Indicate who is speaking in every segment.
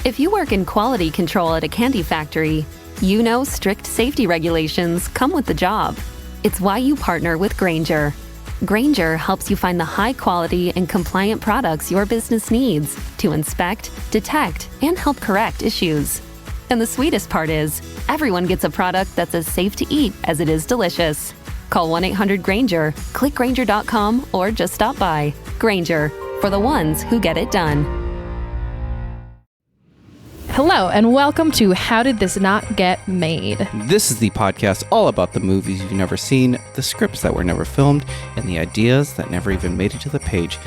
Speaker 1: If you work in quality control at a candy factory, you know strict safety regulations come with the job. It's why you partner with Grainger. Grainger helps you find the high-quality and compliant products your business needs to inspect, detect, and help correct issues. And the sweetest part is, everyone gets a product that's as safe to eat as it is delicious. Call 1-800-GRAINGER, click Grainger.com, or just stop by. Grainger, for the ones who get it done.
Speaker 2: Hello, and welcome to How Did This Not Get Made?
Speaker 3: This is the podcast all about the movies you've never seen, the scripts that were never filmed, and the ideas that never even made it to the page.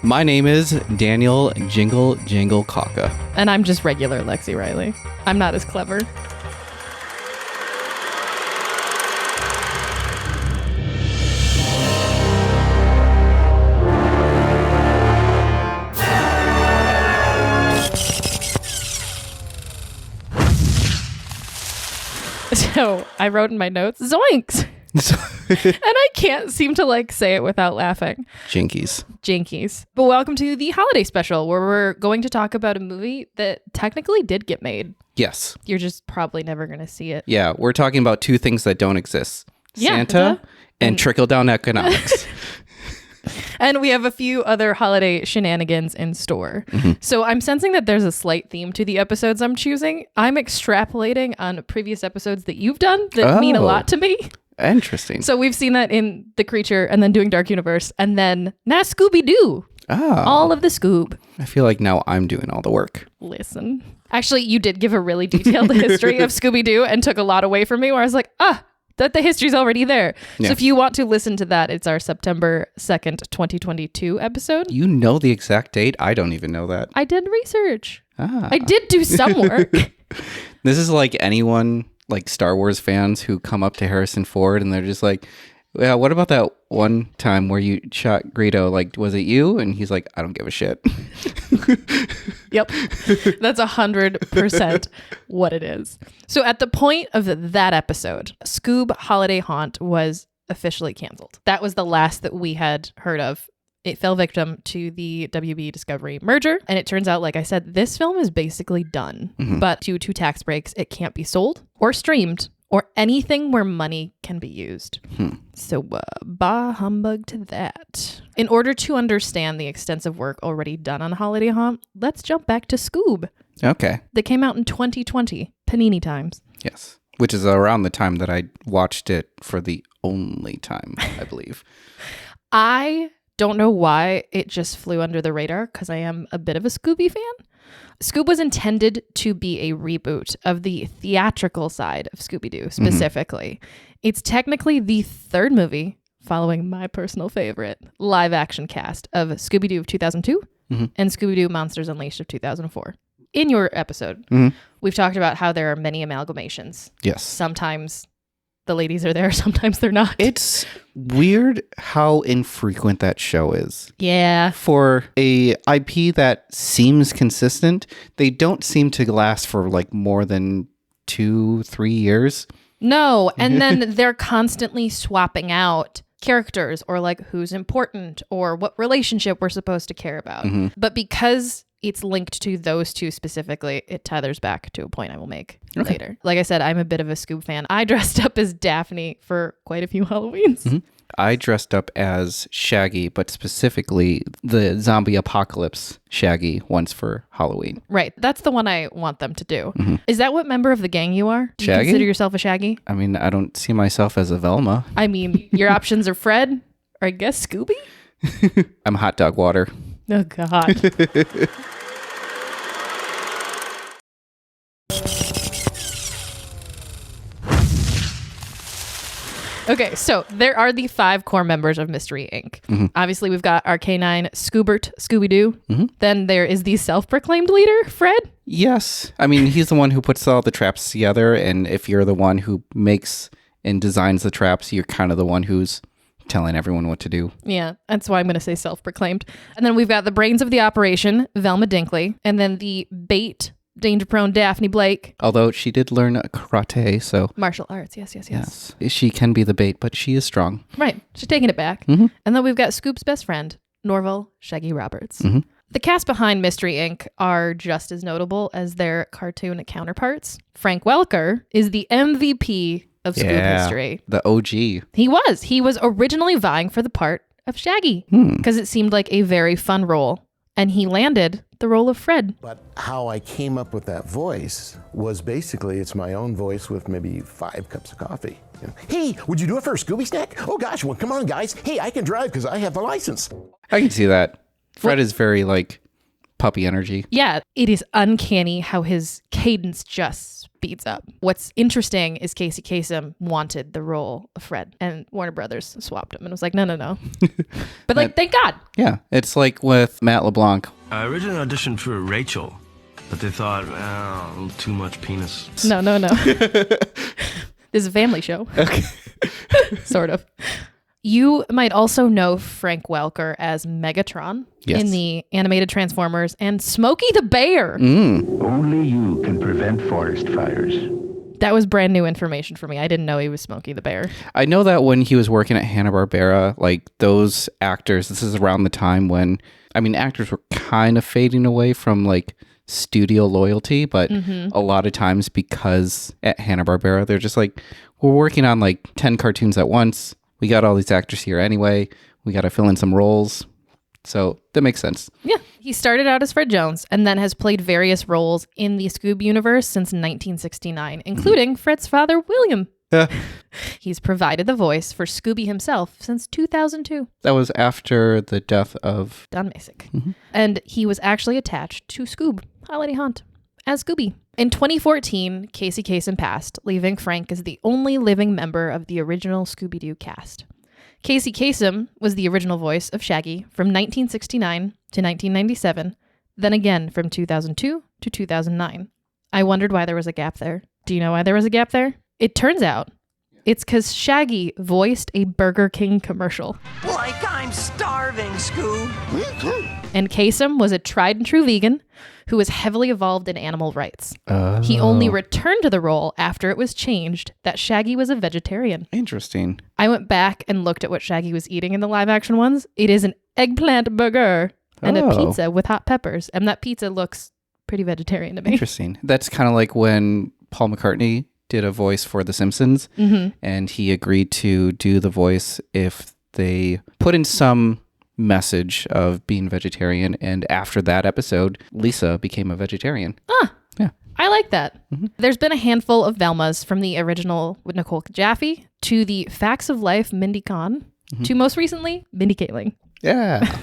Speaker 3: My name is Daniel Jingle Kaka.
Speaker 2: And I'm just regular Lexcee Riley. I'm not as clever. So I wrote in my notes, zoinks! And I can't seem to say it without laughing. Jinkies. But welcome to the holiday special, where we're going to talk about a movie that technically did get made.
Speaker 3: Yes.
Speaker 2: You're just probably never going to see it.
Speaker 3: Yeah, we're talking about two things that don't exist. Santa and trickle-down economics.
Speaker 2: And we have a few other holiday shenanigans in store. Mm-hmm. So I'm sensing that there's a slight theme to the episodes I'm choosing. I'm extrapolating on previous episodes that you've done that mean a lot to me.
Speaker 3: Interesting.
Speaker 2: So we've seen that in The Creature and then doing Dark Universe and then now Scooby-Doo. Oh. All of the Scoob.
Speaker 3: I feel like now I'm doing all the work.
Speaker 2: Listen. Actually, you did give a really detailed history of Scooby-Doo and took a lot away from me where I was like, that the history's already there. Yeah. So if you want to listen to that, it's our September 2nd, 2022 episode.
Speaker 3: You know the exact date? I don't even know that.
Speaker 2: I did research. I did do some work.
Speaker 3: This is like anyone, like Star Wars fans who come up to Harrison Ford and they're just like, yeah, what about that one time where you shot Greedo? Like, was it you? And he's like, I don't give a shit.
Speaker 2: Yep. That's 100% what it is. So at the point of that episode, Scoob Holiday Haunt was officially canceled. That was the last that we had heard of. It fell victim to the WB Discovery merger. And it turns out, like I said, this film is basically done. Mm-hmm. But due to tax breaks, it can't be sold or streamed or anything where money can be used. So bah humbug to that. In order to understand the extensive work already done on Holiday Haunt, let's jump back to Scoob.
Speaker 3: Okay.
Speaker 2: That came out in 2020, Panini times.
Speaker 3: Yes, which is around the time that I watched it for the only time, I believe.
Speaker 2: I don't know why it just flew under the radar, because I am a bit of a Scooby fan. Scoob was intended to be a reboot of the theatrical side of Scooby-Doo, specifically. Mm-hmm. It's technically the third movie, following my personal favorite, live-action cast of Scooby-Doo of 2002 and Scooby-Doo Monsters Unleashed of 2004. In your episode, we've talked about how there are many amalgamations.
Speaker 3: Yes.
Speaker 2: Sometimes the ladies are there, sometimes they're not.
Speaker 3: It's weird how infrequent that show is.
Speaker 2: Yeah.
Speaker 3: For a IP that seems consistent, they don't seem to last for more than 2-3 years.
Speaker 2: No, and then they're constantly swapping out characters or who's important or what relationship we're supposed to care about. Mm-hmm. But because it's linked to those two specifically, it tethers back to a point I will make later. Like I said, I'm a bit of a Scoob fan. I dressed up as Daphne for quite a few Halloweens. Mm-hmm.
Speaker 3: I dressed up as Shaggy, but specifically the zombie apocalypse Shaggy once for Halloween.
Speaker 2: Right. That's the one I want them to do. Mm-hmm. Is that what member of the gang you are? Do you consider yourself a Shaggy?
Speaker 3: I mean, I don't see myself as a Velma.
Speaker 2: I mean, your options are Fred or I guess Scooby?
Speaker 3: I'm hot dog water.
Speaker 2: Oh, God. Okay, so there are the 5 core members of Mystery Inc. Mm-hmm. Obviously, we've got our canine Scoobert, Scooby-Doo. Mm-hmm. Then there is the self-proclaimed leader, Fred.
Speaker 3: Yes. I mean, he's the one who puts all the traps together. And if you're the one who makes and designs the traps, you're kind of the one who's telling everyone what to do. Yeah,
Speaker 2: that's why I'm going to say self-proclaimed. And then we've got the brains of the operation, Velma Dinkley. And then the bait, danger-prone Daphne Blake.
Speaker 3: Although she did learn karate, so...
Speaker 2: Martial arts, yes.
Speaker 3: She can be the bait, but she is strong.
Speaker 2: Right. She's taking it back. Mm-hmm. And then we've got Scoop's best friend, Norval Shaggy Roberts. Mm-hmm. The cast behind Mystery Inc. are just as notable as their cartoon counterparts. Frank Welker is the MVP of Scoob history.
Speaker 3: The OG.
Speaker 2: He was originally vying for the part of Shaggy because it seemed like a very fun role. And he landed the role of Fred.
Speaker 4: But how I came up with that voice was basically, it's my own voice with maybe 5 cups of coffee. You know, hey, would you do it for a Scooby snack? Oh gosh, well, come on guys. Hey, I can drive because I have the license.
Speaker 3: I can see that. Fred is very like puppy energy.
Speaker 2: Yeah, it is uncanny how his cadence just speeds up. What's interesting is Casey Kasem wanted the role of Fred, and Warner Brothers swapped him and was like, no. But like, thank God.
Speaker 3: Yeah, it's like with Matt LeBlanc.
Speaker 5: I originally auditioned for Rachel, but they thought, too much penis.
Speaker 2: No. This is a family show.
Speaker 3: Okay.
Speaker 2: Sort of. You might also know Frank Welker as Megatron in the animated Transformers and Smokey the Bear.
Speaker 6: Only you can prevent forest fires.
Speaker 2: That was brand new information for me. I didn't know he was Smokey the Bear.
Speaker 3: I know that when he was working at Hanna-Barbera, like those actors, this is around the time when, I mean, actors were kind of fading away from like studio loyalty, but a lot of times because at Hanna-Barbera, they're just like, we're working on like 10 cartoons at once. We got all these actors here anyway. We got to fill in some roles. So that makes sense.
Speaker 2: Yeah. He started out as Fred Jones and then has played various roles in the Scoob universe since 1969, including Fred's father, William. He's provided the voice for Scooby himself since 2002.
Speaker 3: That was after the death of
Speaker 2: Don Masick. And he was actually attached to Scoob, Holiday Haunt, as Scooby. In 2014, Casey Kasem passed, leaving Frank as the only living member of the original Scooby-Doo cast. Casey Kasem was the original voice of Shaggy from 1969 to 1997, then again from 2002 to 2009. I wondered why there was a gap there. Do you know why there was a gap there? It turns out it's because Shaggy voiced a Burger King commercial.
Speaker 7: Like I'm starving, Scoob.
Speaker 2: And Kasem was a tried and true vegan who was heavily involved in animal rights. He only returned to the role after it was changed that Shaggy was a vegetarian.
Speaker 3: Interesting.
Speaker 2: I went back and looked at what Shaggy was eating in the live action ones. It is an eggplant burger and a pizza with hot peppers. And that pizza looks pretty vegetarian to me.
Speaker 3: Interesting. That's kind of like when Paul McCartney did a voice for The Simpsons, and he agreed to do the voice if they put in some message of being vegetarian. And after that episode, Lisa became a vegetarian. Yeah.
Speaker 2: I like that. There's been a handful of Velmas, from the original with Nicole Jaffe to the Facts of Life Mindy Kahn to most recently Mindy Kaling.
Speaker 3: Yeah.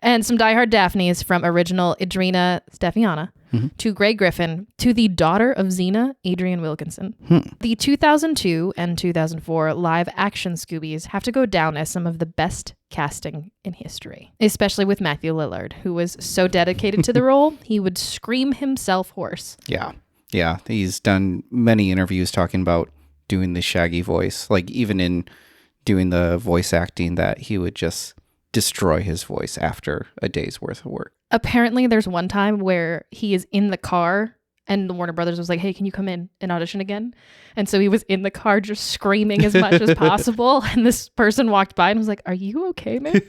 Speaker 2: And some diehard Daphnes, from original Adrena Stefiana to Grey Griffin to the daughter of Xena, Adrienne Wilkinson. The 2002 and 2004 live action Scoobies have to go down as some of the best casting in history, especially with Matthew Lillard, who was so dedicated to the role, he would scream himself hoarse.
Speaker 3: Yeah. Yeah. He's done many interviews talking about doing the Shaggy voice, like even in doing the voice acting, that he would just destroy his voice after a day's worth of work.
Speaker 2: Apparently there's one time where he is in the car and the Warner Brothers was like, hey, can you come in and audition again? And so he was in the car just screaming as much as possible. And this person walked by and was like, are you okay, man?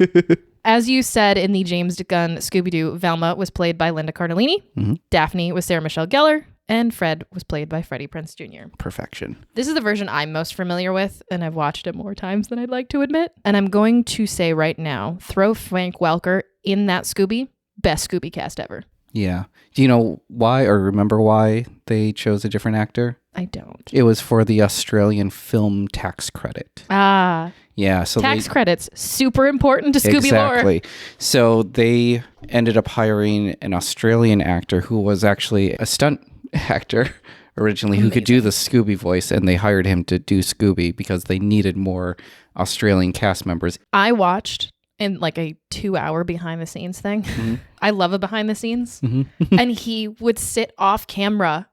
Speaker 2: As you said in the James Gunn Scooby-Doo, Velma was played by Linda Cardellini. Daphne was Sarah Michelle Gellar. And Fred was played by Freddie Prinze Jr.
Speaker 3: Perfection.
Speaker 2: This is the version I'm most familiar with, and I've watched it more times than I'd like to admit. And I'm going to say right now, throw Frank Welker in that Scooby, best Scooby cast ever.
Speaker 3: Yeah. Do you know why, or remember why they chose a different actor?
Speaker 2: I don't.
Speaker 3: It was for the Australian film tax credit.
Speaker 2: Ah.
Speaker 3: Yeah. So
Speaker 2: tax credits, super important to Scooby lore.
Speaker 3: Exactly. So they ended up hiring an Australian actor who was actually a stunt actor originally, who could do the Scooby voice, and they hired him to do Scooby because they needed more Australian cast members.
Speaker 2: I watched in like a 2-hour behind the scenes thing. I love a behind the scenes. And he would sit off camera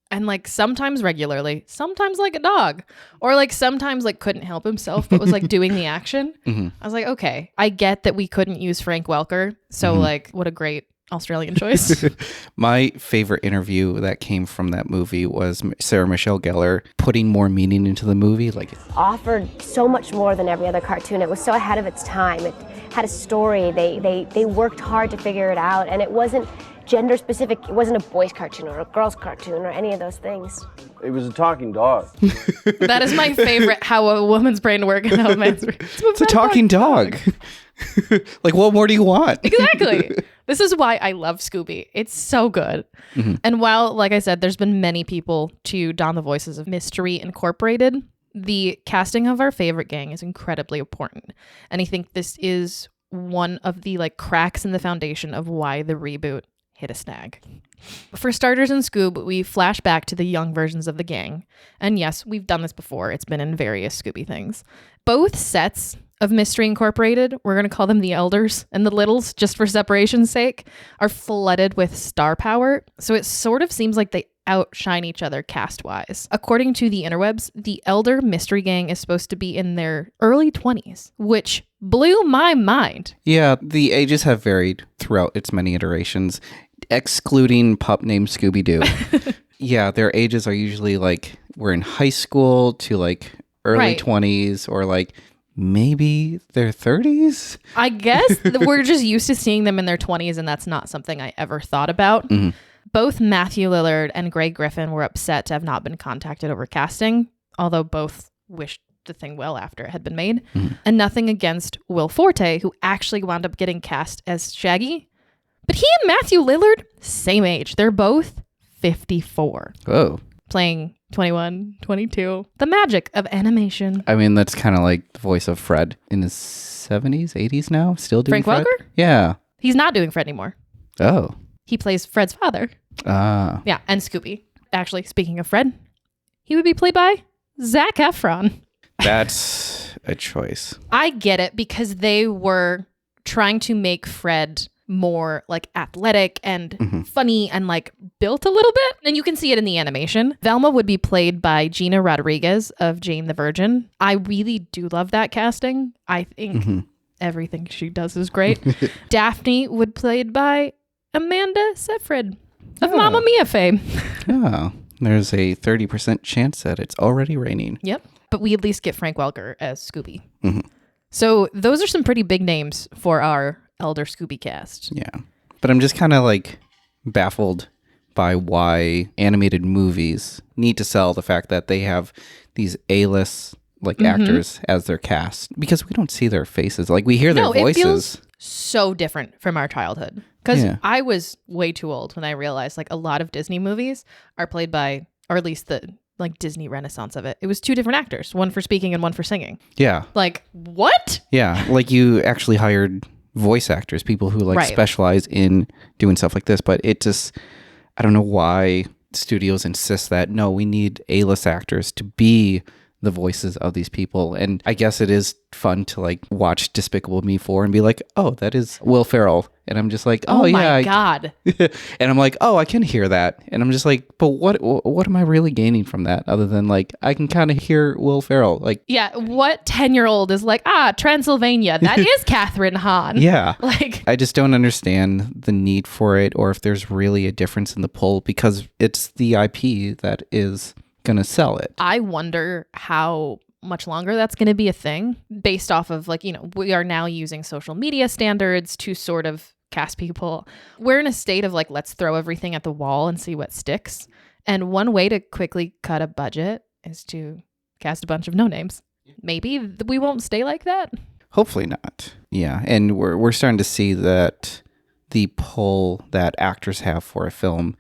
Speaker 2: and like sometimes regularly, sometimes like a dog, or like sometimes like couldn't help himself but was like doing the action. I was like, okay, I get that we couldn't use Frank Welker, so like what a great Australian choice.
Speaker 3: My favorite interview that came from that movie was Sarah Michelle Gellar putting more meaning into the movie. Like,
Speaker 8: offered so much more than every other cartoon. It was so ahead of its time. It had a story. They worked hard to figure it out, and it wasn't gender specific. It wasn't a boys cartoon or a girls cartoon or any of those things.
Speaker 9: It was a talking dog.
Speaker 2: That is my favorite, how a woman's brain works and how a man's brain.
Speaker 3: it's a talking dog. Like, what more do you want?
Speaker 2: Exactly. This is why I love Scooby. It's so good. Mm-hmm. And while, like I said, there's been many people to don the voices of Mystery Incorporated, the casting of our favorite gang is incredibly important. And I think this is one of the like cracks in the foundation of why the reboot hit a snag. For starters in Scoob, we flash back to the young versions of the gang. And yes, we've done this before. It's been in various Scooby things. Both sets of Mystery Incorporated, we're going to call them the Elders and the Littles, just for separation's sake, are flooded with star power. So it sort of seems like they outshine each other cast-wise. According to the interwebs, the Elder Mystery Gang is supposed to be in their early 20s, which blew my mind.
Speaker 3: Yeah, the ages have varied throughout its many iterations, excluding pup named Scooby-Doo. Yeah, their ages are usually like we're in high school to like early 20s or like maybe their 30s.
Speaker 2: I guess we're just used to seeing them in their 20s, and that's not something I ever thought about. Mm-hmm. Both Matthew Lillard and Greg Griffin were upset to have not been contacted over casting, although both wished the thing well after it had been made. Mm-hmm. And nothing against Will Forte, who actually wound up getting cast as Shaggy. But he and Matthew Lillard, same age. They're both 54.
Speaker 3: Oh.
Speaker 2: Playing 21, 22. The magic of animation.
Speaker 3: I mean, that's kind of like the voice of Fred in his 70s, 80s now. Still doing
Speaker 2: Frank
Speaker 3: Fred?
Speaker 2: Welker?
Speaker 3: Yeah.
Speaker 2: He's not doing Fred anymore.
Speaker 3: Oh.
Speaker 2: He plays Fred's father.
Speaker 3: Ah.
Speaker 2: Yeah, and Scooby. Actually, speaking of Fred, he would be played by Zac Efron.
Speaker 3: That's a choice.
Speaker 2: I get it, because they were trying to make Fred more like athletic and funny and like built a little bit. And you can see it in the animation. Velma would be played by Gina Rodriguez of Jane the Virgin. I really do love that casting. I think everything she does is great. Daphne would be played by Amanda Seyfried of Mamma Mia fame.
Speaker 3: Oh, there's a 30% chance that it's already raining.
Speaker 2: Yep. But we at least get Frank Welker as Scooby. Mm-hmm. So those are some pretty big names for our Elder Scooby cast.
Speaker 3: Yeah. But I'm just kind of like baffled by why animated movies need to sell the fact that they have these A-list like actors as their cast, because we don't see their faces. Like we hear their voices. It feels
Speaker 2: so different from our childhood. Because I was way too old when I realized like a lot of Disney movies are played by, or at least the like Disney renaissance of it. It was two different actors, one for speaking and one for singing.
Speaker 3: Yeah.
Speaker 2: Like what?
Speaker 3: Yeah. Like you actually hired voice actors, people who like specialize in doing stuff like this. But it just, I don't know why studios insist that, no, we need A-list actors to be the voices of these people. And I guess it is fun to like watch Despicable Me 4 and be like, oh, that is Will Ferrell. And I'm just like, oh yeah.
Speaker 2: My God.
Speaker 3: And I'm like, oh, I can hear that. And I'm just like, but what am I really gaining from that other than like, I can kind of hear Will Ferrell. Like,
Speaker 2: yeah, what 10-year-old is like, Transylvania, that is Catherine Hahn.
Speaker 3: Yeah.
Speaker 2: Like,
Speaker 3: I just don't understand the need for it, or if there's really a difference in the pull, because it's the IP that is gonna sell it.
Speaker 2: I wonder how much longer that's going to be a thing, based off of like, we are now using social media standards to sort of cast people. We're in a state of like, let's throw everything at the wall and see what sticks. And one way to quickly cut a budget is to cast a bunch of no names. Maybe we won't stay like that.
Speaker 3: Hopefully not. Yeah. And we're starting to see that the pull that actors have for a film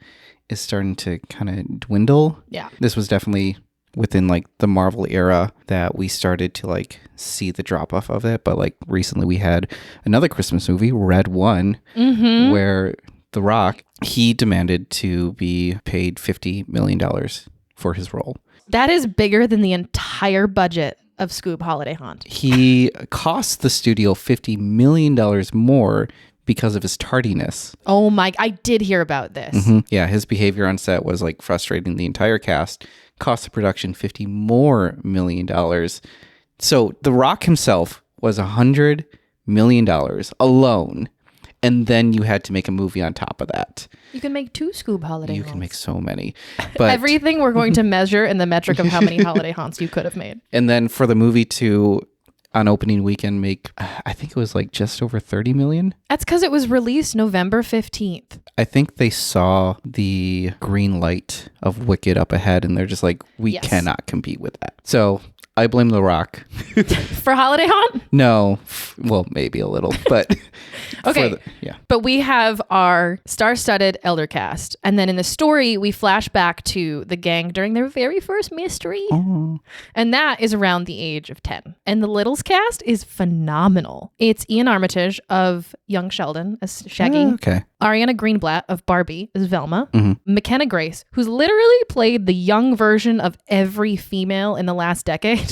Speaker 3: is starting to kind of dwindle.
Speaker 2: Yeah.
Speaker 3: This was definitely within like the Marvel era that we started to like see the drop off of it. But like recently we had another Christmas movie, Red One, where The Rock, he demanded to be paid $50 million for his role.
Speaker 2: That is bigger than the entire budget of Scoob Holiday Haunt.
Speaker 3: He cost the studio $50 million more because of his tardiness.
Speaker 2: Oh my, I did hear about this.
Speaker 3: Yeah, his behavior on set was like frustrating the entire cast, cost the production $50 million more. So The Rock himself was $100 million alone. And then you had to make a movie on top of that.
Speaker 2: You can make 2 Scoob holiday
Speaker 3: You
Speaker 2: haunts.
Speaker 3: can make so many. But
Speaker 2: Everything we're going to measure in the metric of how many holiday haunts you could have made.
Speaker 3: And then for the movie to, on opening weekend, make, I think it was like just over 30 million.
Speaker 2: That's because it was released November 15th.
Speaker 3: I think they saw the green light of Wicked up ahead and they're just like, we
Speaker 2: Yes.
Speaker 3: cannot compete with that. So I blame The Rock.
Speaker 2: For holiday haunt?
Speaker 3: No, well, maybe a little, but
Speaker 2: Okay.
Speaker 3: yeah.
Speaker 2: But we have our star-studded elder cast. And then in the story, we flash back to the gang during their very first mystery. And that is around the age of 10. And the Littles cast is phenomenal. It's Ian Armitage of Young Sheldon as Shaggy.
Speaker 3: Okay.
Speaker 2: Ariana Greenblatt of Barbie as Velma. McKenna Grace, who's literally played the young version of every female in the last decade.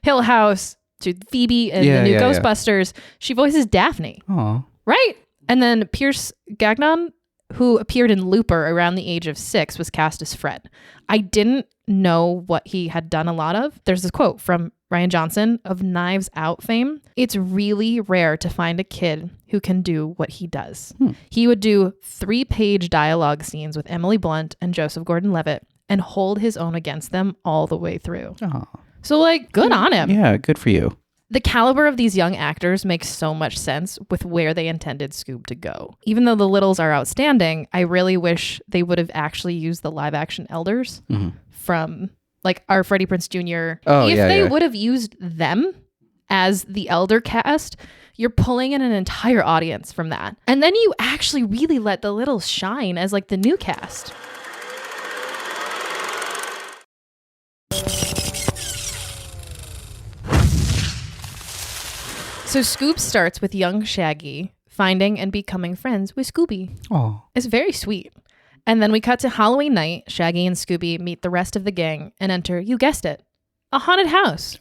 Speaker 2: Hill House, to Phoebe in the new Ghostbusters. She voices Daphne.
Speaker 3: Aw.
Speaker 2: Right. And then Pierce Gagnon, who appeared in Looper around the age of 6, was cast as Fred. I didn't know what he had done a lot of. There's this quote from Ryan Johnson of Knives Out fame. It's really rare to find a kid who can do what he does. He would do 3-page dialogue scenes with Emily Blunt and Joseph Gordon-Levitt and hold his own against them all the way through.
Speaker 3: Aw.
Speaker 2: So, like, good on him.
Speaker 3: Yeah, good for you.
Speaker 2: The caliber of these young actors makes so much sense with where they intended Scoob to go. Even though the Littles are outstanding, I really wish they would have actually used the live action elders from like our Freddie Prinze Jr. If they would have used them as the elder cast, you're pulling in an entire audience from that. And then you actually really let the Littles shine as like the new cast. So Scoob starts with young Shaggy finding and becoming friends with Scooby.
Speaker 3: Oh.
Speaker 2: It's very sweet. And then we cut to Halloween night. Shaggy and Scooby meet the rest of the gang and enter, you guessed it, a haunted house.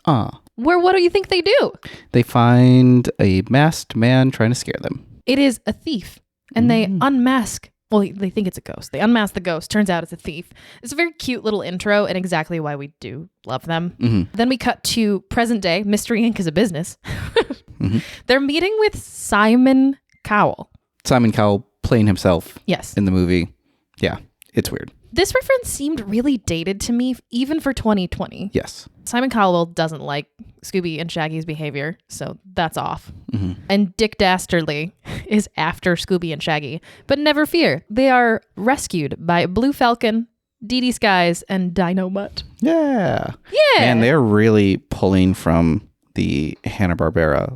Speaker 2: Where what do you think they do?
Speaker 3: They find a masked man trying to scare them.
Speaker 2: It is a thief. And they unmask. Well, they think it's a ghost. They unmask the ghost. Turns out it's a thief. It's a very cute little intro and exactly why we do love them. Then we cut to present day. Mystery Inc. is a business. They're meeting with Simon Cowell.
Speaker 3: Simon Cowell playing himself
Speaker 2: Yes.
Speaker 3: in the movie. Yeah, it's weird.
Speaker 2: This reference seemed really dated to me, even for 2020.
Speaker 3: Yes.
Speaker 2: Simon Cowell doesn't like Scooby and Shaggy's behavior, so that's off. And Dick Dastardly is after Scooby and Shaggy. But never fear, they are rescued by Blue Falcon, Dee Dee Skies, and Dino Mutt.
Speaker 3: Yeah.
Speaker 2: Yeah.
Speaker 3: And they're really pulling from the Hanna-Barbera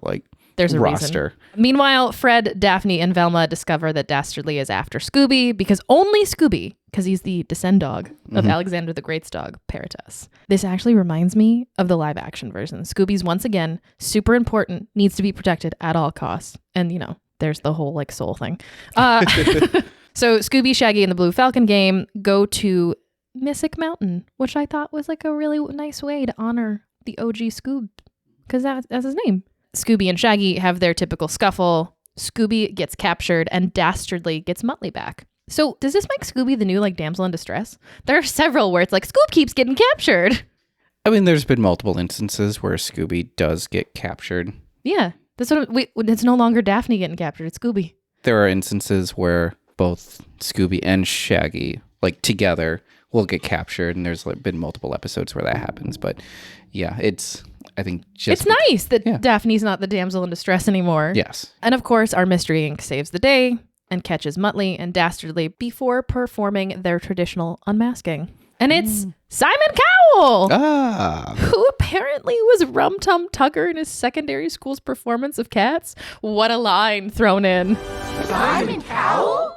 Speaker 2: There's a
Speaker 3: roster.
Speaker 2: reason. Meanwhile, Fred, Daphne, and Velma discover that Dastardly is after Scooby because only Scooby, because he's the descend dog of Alexander the Great's dog, Peritas. This actually reminds me of the live action version. Scooby's once again super important, needs to be protected at all costs. And, you know, there's the whole soul thing. So Scooby, Shaggy, and the Blue Falcon game go to Mystic Mountain, which I thought was a really nice way to honor the OG Scoob, because that's his name. Scooby and Shaggy have their typical scuffle. Scooby gets captured and Dastardly gets Muttley back. So does this make Scooby the new damsel in distress? There are several where it's Scoob keeps getting captured.
Speaker 3: I mean, there's been multiple instances where Scooby does get captured.
Speaker 2: Yeah. That's what it's no longer Daphne getting captured. It's Scooby. There
Speaker 3: are instances where both Scooby and Shaggy, together, will get captured. And there's been multiple episodes where that happens. But yeah, I think it's
Speaker 2: nice that Daphne's not the damsel in distress anymore.
Speaker 3: Yes.
Speaker 2: And of course, our Mystery Inc. saves the day and catches Muttley and Dastardly before performing their traditional unmasking. And it's Simon Cowell, who apparently was Rum Tum Tugger in his secondary school's performance of Cats. What a line thrown in.
Speaker 9: Simon Cowell?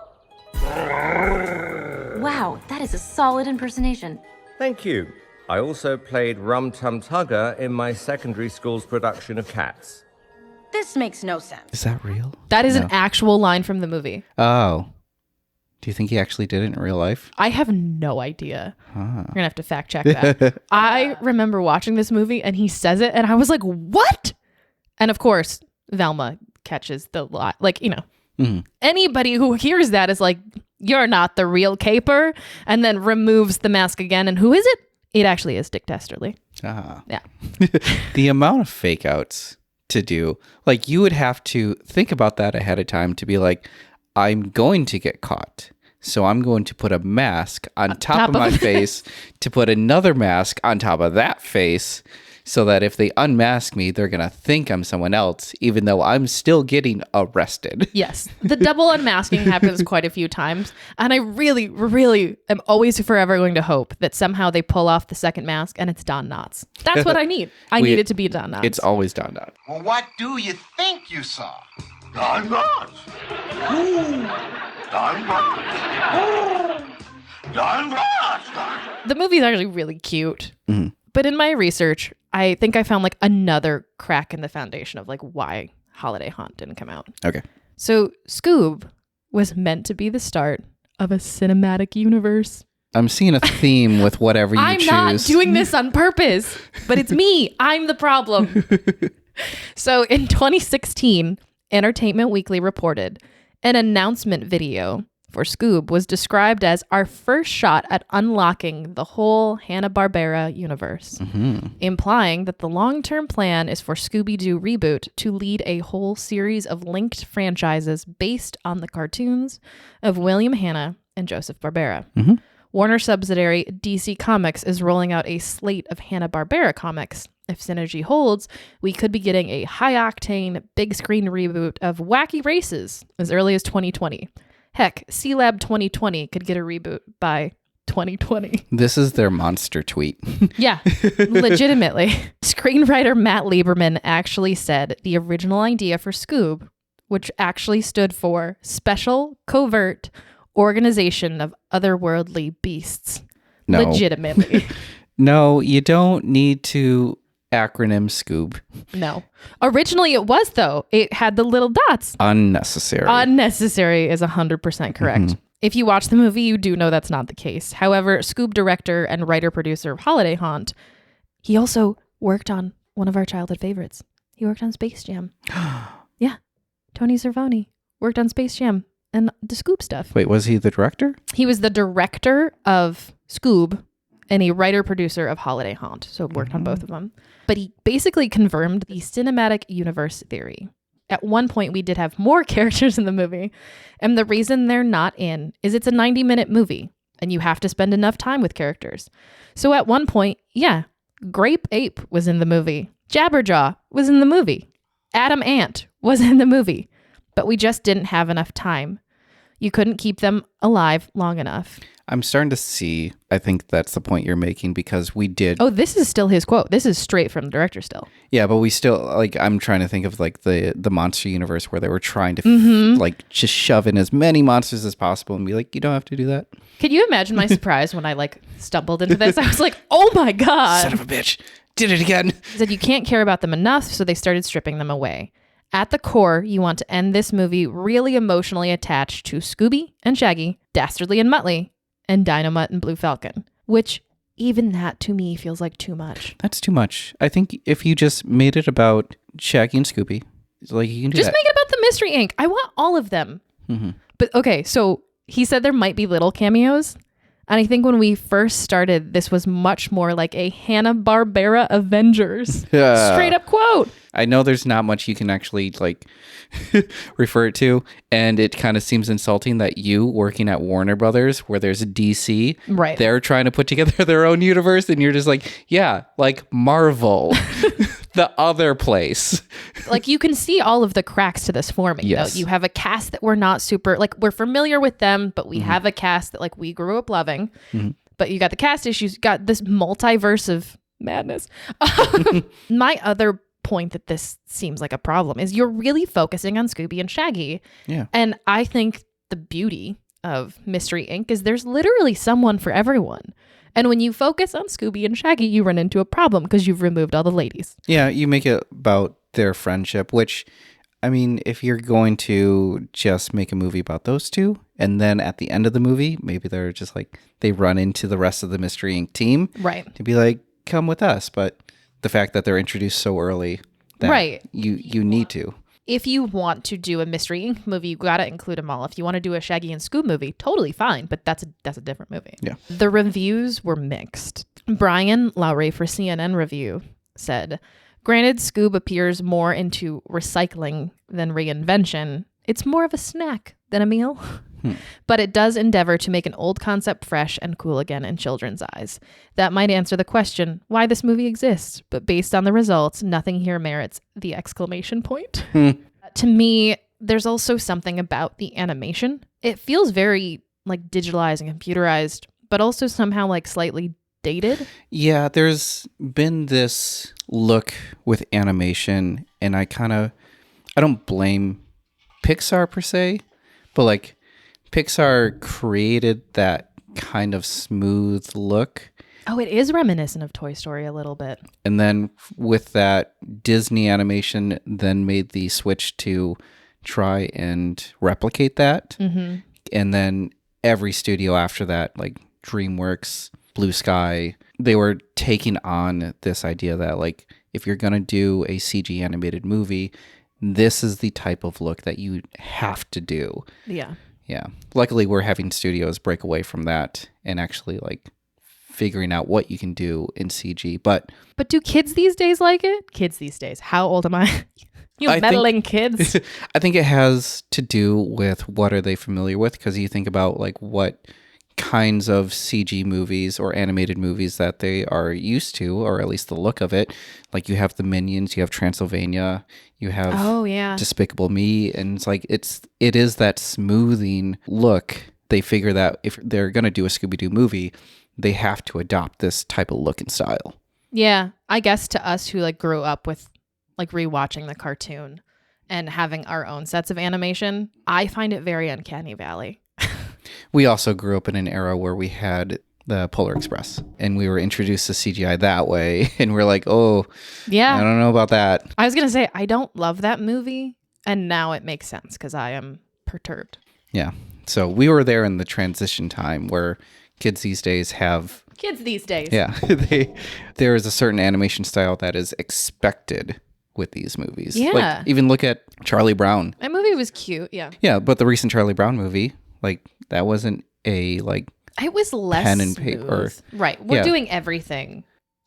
Speaker 9: Wow, that is a solid impersonation.
Speaker 10: Thank you. I also played Rum Tum Tugger in my secondary school's production of Cats.
Speaker 9: This makes no sense.
Speaker 3: Is that real?
Speaker 2: That is an actual line from the movie.
Speaker 3: Oh. Do you think he actually did it in real life?
Speaker 2: I have no idea. You're going to have to fact check that. I remember watching this movie and he says it and I was like, what? And of course, Velma catches the lie. Anybody who hears that is you're not the real caper, and then removes the mask again. And who is it? It actually is Dick Dastardly.
Speaker 3: Yeah.
Speaker 2: Yeah.
Speaker 3: The amount of fake outs to do. Like, you would have to think about that ahead of time to be like, I'm going to get caught. So I'm going to put a mask on top of my face to put another mask on top of that face so that if they unmask me, they're going to think I'm someone else, even though I'm still getting arrested.
Speaker 2: Yes. The double unmasking happens quite a few times. And I really, really am always forever going to hope that somehow they pull off the second mask and it's Don Knotts. That's what I need. I need it to be Don Knotts.
Speaker 3: It's always Don Knotts.
Speaker 11: Well, what do you think you saw? Don Knotts. Ooh, Don Knotts. Ooh, Don Knotts.
Speaker 2: The movie is actually really cute.
Speaker 3: Mm-hmm.
Speaker 2: But in my research, I think I found like another crack in the foundation of like why Holiday Haunt didn't come out.
Speaker 3: Okay.
Speaker 2: So Scoob was meant to be the start of a cinematic universe.
Speaker 3: I'm seeing a theme with whatever you choose.
Speaker 2: I'm not doing this on purpose, but it's me. I'm the problem. So in 2016, Entertainment Weekly reported an announcement video for Scoob was described as our first shot at unlocking the whole Hanna-Barbera universe, implying that the long-term plan is for Scooby-Doo Reboot to lead a whole series of linked franchises based on the cartoons of William Hanna and Joseph Barbera. Warner subsidiary DC Comics is rolling out a slate of Hanna-Barbera comics. If synergy holds, we could be getting a high-octane, big-screen reboot of Wacky Races as early as 2020. Heck, C-Lab 2020 could get a reboot by 2020.
Speaker 3: This is their monster tweet.
Speaker 2: Yeah, legitimately. Screenwriter Matt Lieberman actually said the original idea for Scoob, which actually stood for Special Covert Organization of Otherworldly Beasts.
Speaker 3: No.
Speaker 2: Legitimately.
Speaker 3: No, you don't need to acronym Scoob.
Speaker 2: No. Originally it was, though. It had the little dots.
Speaker 3: Unnecessary.
Speaker 2: Unnecessary is 100% correct. If you watch the movie, you do know that's not the case. However, Scoob director and writer-producer of Holiday Haunt, he also worked on one of our childhood favorites. He worked on Space Jam. Yeah. Tony Cervoni worked on Space Jam and the Scoob stuff.
Speaker 3: Wait, was he the director?
Speaker 2: He was the director of Scoob and a writer-producer of Holiday Haunt, so worked on both of them. But he basically confirmed the cinematic universe theory. At one point, we did have more characters in the movie, and the reason they're not in is it's a 90-minute movie, and you have to spend enough time with characters. So at one point, yeah, Grape Ape was in the movie. Jabberjaw was in the movie. Adam Ant was in the movie. But we just didn't have enough time. You couldn't keep them alive long enough.
Speaker 3: I'm starting to see, I think that's the point you're making, because we did.
Speaker 2: Oh, this is still his quote. This is straight from the director still.
Speaker 3: Yeah, but we still, like, I'm trying to think of like the monster universe where they were trying to like just shove in as many monsters as possible and be like, you don't have to do that.
Speaker 2: Can you imagine my surprise when I like stumbled into this? I was like, oh my God.
Speaker 3: Son of a bitch. Did it again.
Speaker 2: He said you can't care about them enough, so they started stripping them away. At the core, you want to end this movie really emotionally attached to Scooby and Shaggy, Dastardly and Muttley, and Dynomutt and Blue Falcon, which even that to me feels like too much.
Speaker 3: That's too much. I think if you just made it about Shaggy and Scooby, like you can do
Speaker 2: just
Speaker 3: that.
Speaker 2: Make it about the Mystery Inc. I want all of them. But okay, so he said there might be little cameos. And I think when we first started, this was much more like a Hanna-Barbera Avengers. Straight up quote.
Speaker 3: I know there's not much you can actually like refer it to. And it kind of seems insulting that you working at Warner Brothers, where there's a DC,
Speaker 2: right?
Speaker 3: They're trying to put together their own universe. And you're just like, yeah, like Marvel, the other place.
Speaker 2: Like you can see all of the cracks to this forming.
Speaker 3: Yes.
Speaker 2: Though. You have a cast that we're not super, like we're familiar with them, but we have a cast that like we grew up loving. But you got the cast issues, got this multiverse of madness. My other point that this seems like a problem is you're really focusing on Scooby and Shaggy.
Speaker 3: Yeah.
Speaker 2: And I think the beauty of Mystery Inc. is there's literally someone for everyone. And when you focus on Scooby and Shaggy, you run into a problem because you've removed all the ladies.
Speaker 3: Yeah, you make it about their friendship, which, I mean, if you're going to just make a movie about those two, and then at the end of the movie, maybe they're just like, they run into the rest of the Mystery Inc. team.
Speaker 2: Right.
Speaker 3: To be like, come with us. But the fact that they're introduced so early, that
Speaker 2: right.
Speaker 3: you need to.
Speaker 2: If you want to do a Mystery Inc. movie, you got to include them all. If you want to do a Shaggy and Scoob movie, totally fine, but that's a different movie.
Speaker 3: Yeah.
Speaker 2: The reviews were mixed. Brian Lowry for CNN Review said, Granted, Scoob appears more into recycling than reinvention. It's more of a snack than a meal. But it does endeavor to make an old concept fresh and cool again in children's eyes. That might answer the question why this movie exists, but based on the results, nothing here merits the exclamation point. To me, there's also something about the animation. It feels very like digitalized and computerized, but also somehow like slightly dated.
Speaker 3: Yeah, there's been this look with animation, and I don't blame Pixar per se, but like Pixar created that kind of smooth look.
Speaker 2: Oh, it is reminiscent of Toy Story a little bit.
Speaker 3: And then with that, Disney animation then made the switch to try and replicate that. And then every studio after that, like DreamWorks, Blue Sky, they were taking on this idea that like, if you're going to do a CG animated movie, this is the type of look that you have to do.
Speaker 2: Yeah.
Speaker 3: Yeah. Luckily, we're having studios break away from that and actually like figuring out what you can do in CG. But
Speaker 2: do kids these days like it? Kids these days. How old am I? Meddling kids.
Speaker 3: I think it has to do with what are they familiar with, because you think about like what kinds of CG movies or animated movies that they are used to, or at least the look of it. Like you have the Minions, you have Transylvania, you have Despicable Me, and it's like it is that smoothing look. They figure that if they're going to do a Scooby-Doo movie, they have to adopt this type of look and style.
Speaker 2: Yeah, I guess to us who like grew up with like rewatching the cartoon and having our own sets of animation, I find it very uncanny valley.
Speaker 3: We also grew up in an era where we had the Polar Express, and we were introduced to CGI that way, and we're like, oh, yeah, I don't know about that.
Speaker 2: I was going to say, I don't love that movie, and now it makes sense because I am perturbed.
Speaker 3: Yeah. So we were there in the transition time where kids these days have...
Speaker 2: Kids these days.
Speaker 3: Yeah. There is a certain animation style that is expected with these movies.
Speaker 2: Yeah.
Speaker 3: Like, even look at Charlie Brown.
Speaker 2: That movie was cute, yeah.
Speaker 3: Yeah, but the recent Charlie Brown movie, like, that wasn't a, like...
Speaker 2: It was less
Speaker 3: pen and
Speaker 2: smooth.
Speaker 3: paper.
Speaker 2: Right. We're doing everything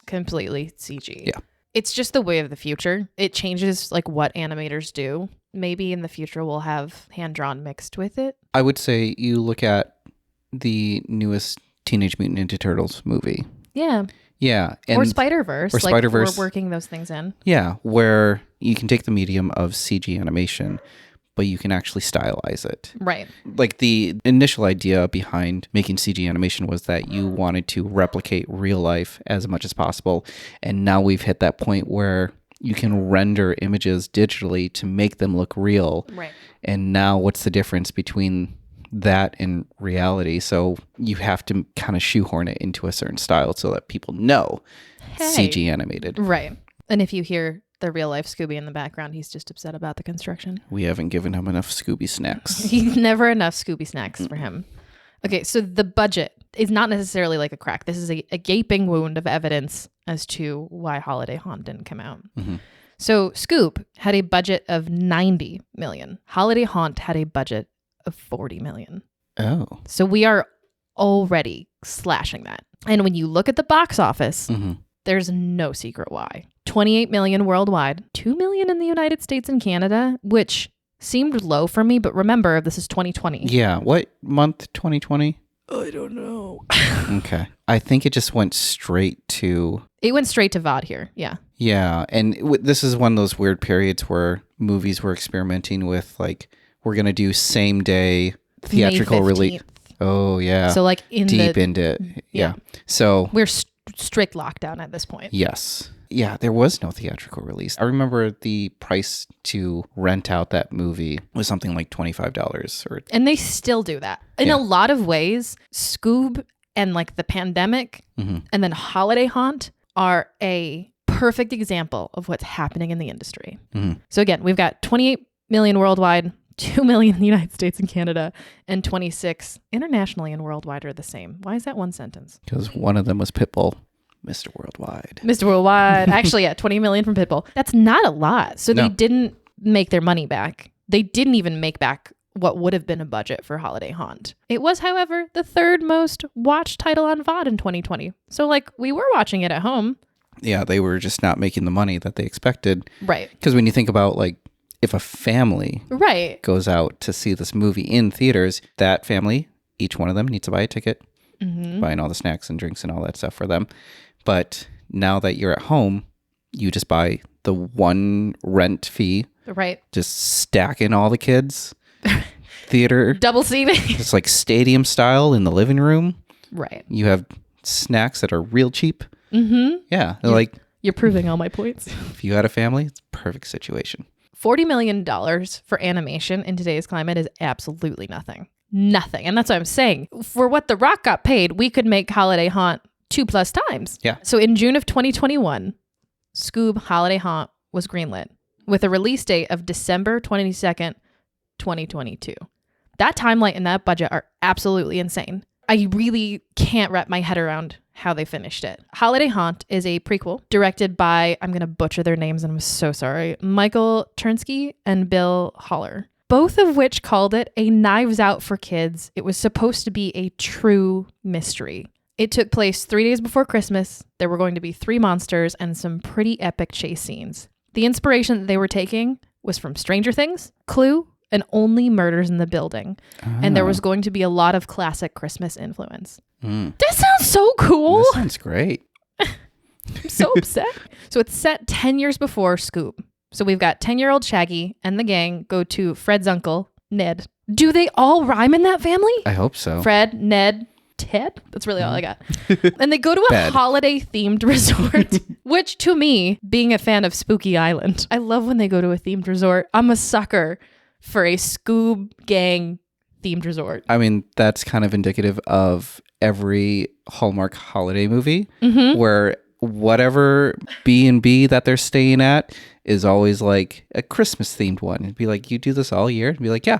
Speaker 2: completely CG.
Speaker 3: Yeah.
Speaker 2: It's just the way of the future. It changes like what animators do. Maybe in the future we'll have hand-drawn mixed with it.
Speaker 3: I would say you look at the newest Teenage Mutant Ninja Turtles movie.
Speaker 2: Yeah.
Speaker 3: Yeah. And
Speaker 2: or Spider-Verse.
Speaker 3: Or Spider-Verse.
Speaker 2: We're working those things in.
Speaker 3: Yeah. Where you can take the medium of CG animation, but you can actually stylize it.
Speaker 2: Right.
Speaker 3: Like the initial idea behind making CG animation was that you wanted to replicate real life as much as possible. And now we've hit that point where you can render images digitally to make them look real.
Speaker 2: Right.
Speaker 3: And now what's the difference between that and reality? So you have to kind of shoehorn it into a certain style so that people know CG animated.
Speaker 2: Right. And if you hear the real life Scooby in the background, he's just upset about the construction.
Speaker 3: We haven't given him enough Scooby snacks.
Speaker 2: He's never enough Scooby snacks for him. Okay, so the budget is not necessarily like a crack. This is a gaping wound of evidence as to why Holiday Haunt didn't come out.
Speaker 3: Mm-hmm.
Speaker 2: So Scoob had a budget of $90 million. Holiday Haunt had a budget of $40 million.
Speaker 3: Oh.
Speaker 2: So we are already slashing that. And when you look at the box office, there's no secret why. 28 million worldwide, 2 million in the United States and Canada, which seemed low for me, but remember, this is 2020.
Speaker 3: Yeah. What month, 2020?
Speaker 2: I don't know.
Speaker 3: Okay. I think it just went straight to...
Speaker 2: It went straight to VOD here. Yeah.
Speaker 3: Yeah. And this is one of those weird periods where movies were experimenting with, like, we're going to do same day theatrical release. Oh, yeah.
Speaker 2: So, like,
Speaker 3: deep into it. Yeah. So...
Speaker 2: We're strict lockdown at this point.
Speaker 3: Yes. Yeah, there was no theatrical release. I remember the price to rent out that movie was something like $25.
Speaker 2: And they still do that. In a lot of ways, Scoob and like the pandemic and then Holiday Haunt are a perfect example of what's happening in the industry. So again, we've got 28 million worldwide, 2 million in the United States and Canada, and 26 internationally and worldwide are the same. Why is that one sentence?
Speaker 3: Because one of them was Pitbull. Mr. Worldwide.
Speaker 2: Mr. Worldwide. Actually, yeah, 20 million from Pitbull. That's not a lot. So they didn't make their money back. They didn't even make back what would have been a budget for Holiday Haunt. It was, however, the third most watched title on VOD in 2020. So, like, we were watching it at home.
Speaker 3: Yeah, they were just not making the money that they expected.
Speaker 2: Right.
Speaker 3: Because when you think about like if a family
Speaker 2: right.
Speaker 3: goes out to see this movie in theaters, that family, each one of them needs to buy a ticket, buying all the snacks and drinks and all that stuff for them. But now that you're at home, you just buy the one rent fee.
Speaker 2: Right.
Speaker 3: Just stack in all the kids. Theater.
Speaker 2: Double seating.
Speaker 3: It's like stadium style in the living room.
Speaker 2: Right.
Speaker 3: You have snacks that are real cheap. Yeah.
Speaker 2: You're proving all my points.
Speaker 3: If you had a family, it's a perfect situation.
Speaker 2: $40 million for animation in today's climate is absolutely nothing. Nothing. And that's what I'm saying. For what The Rock got paid, we could make Holiday Haunt 2+ times.
Speaker 3: Yeah.
Speaker 2: So in June of 2021, Scoob Holiday Haunt was greenlit with a release date of December 22nd, 2022. That timeline and that budget are absolutely insane. I really can't wrap my head around how they finished it. Holiday Haunt is a prequel directed by, I'm going to butcher their names and I'm so sorry, Michael Chernsky and Bill Haller, both of which called it a Knives Out for kids. It was supposed to be a true mystery. It took place 3 days before Christmas. There were going to be 3 monsters and some pretty epic chase scenes. The inspiration that they were taking was from Stranger Things, Clue, and Only Murders in the Building. And there was going to be a lot of classic Christmas influence. That sounds so cool.
Speaker 3: That sounds great.
Speaker 2: I'm so upset. So it's set 10 years before Scoob. So we've got 10-year-old Shaggy and the gang go to Fred's uncle, Ned. Do they all rhyme in that family?
Speaker 3: I hope so.
Speaker 2: Fred, Ned, Ted? That's really all I got. And they go to a holiday-themed resort, which to me, being a fan of Spooky Island, I love when they go to a themed resort. I'm a sucker for a Scoob gang themed resort.
Speaker 3: I mean, that's kind of indicative of every Hallmark holiday movie where whatever B&B that they're staying at is always like a Christmas themed one. It'd be like, you do this all year? It'd be like, yeah,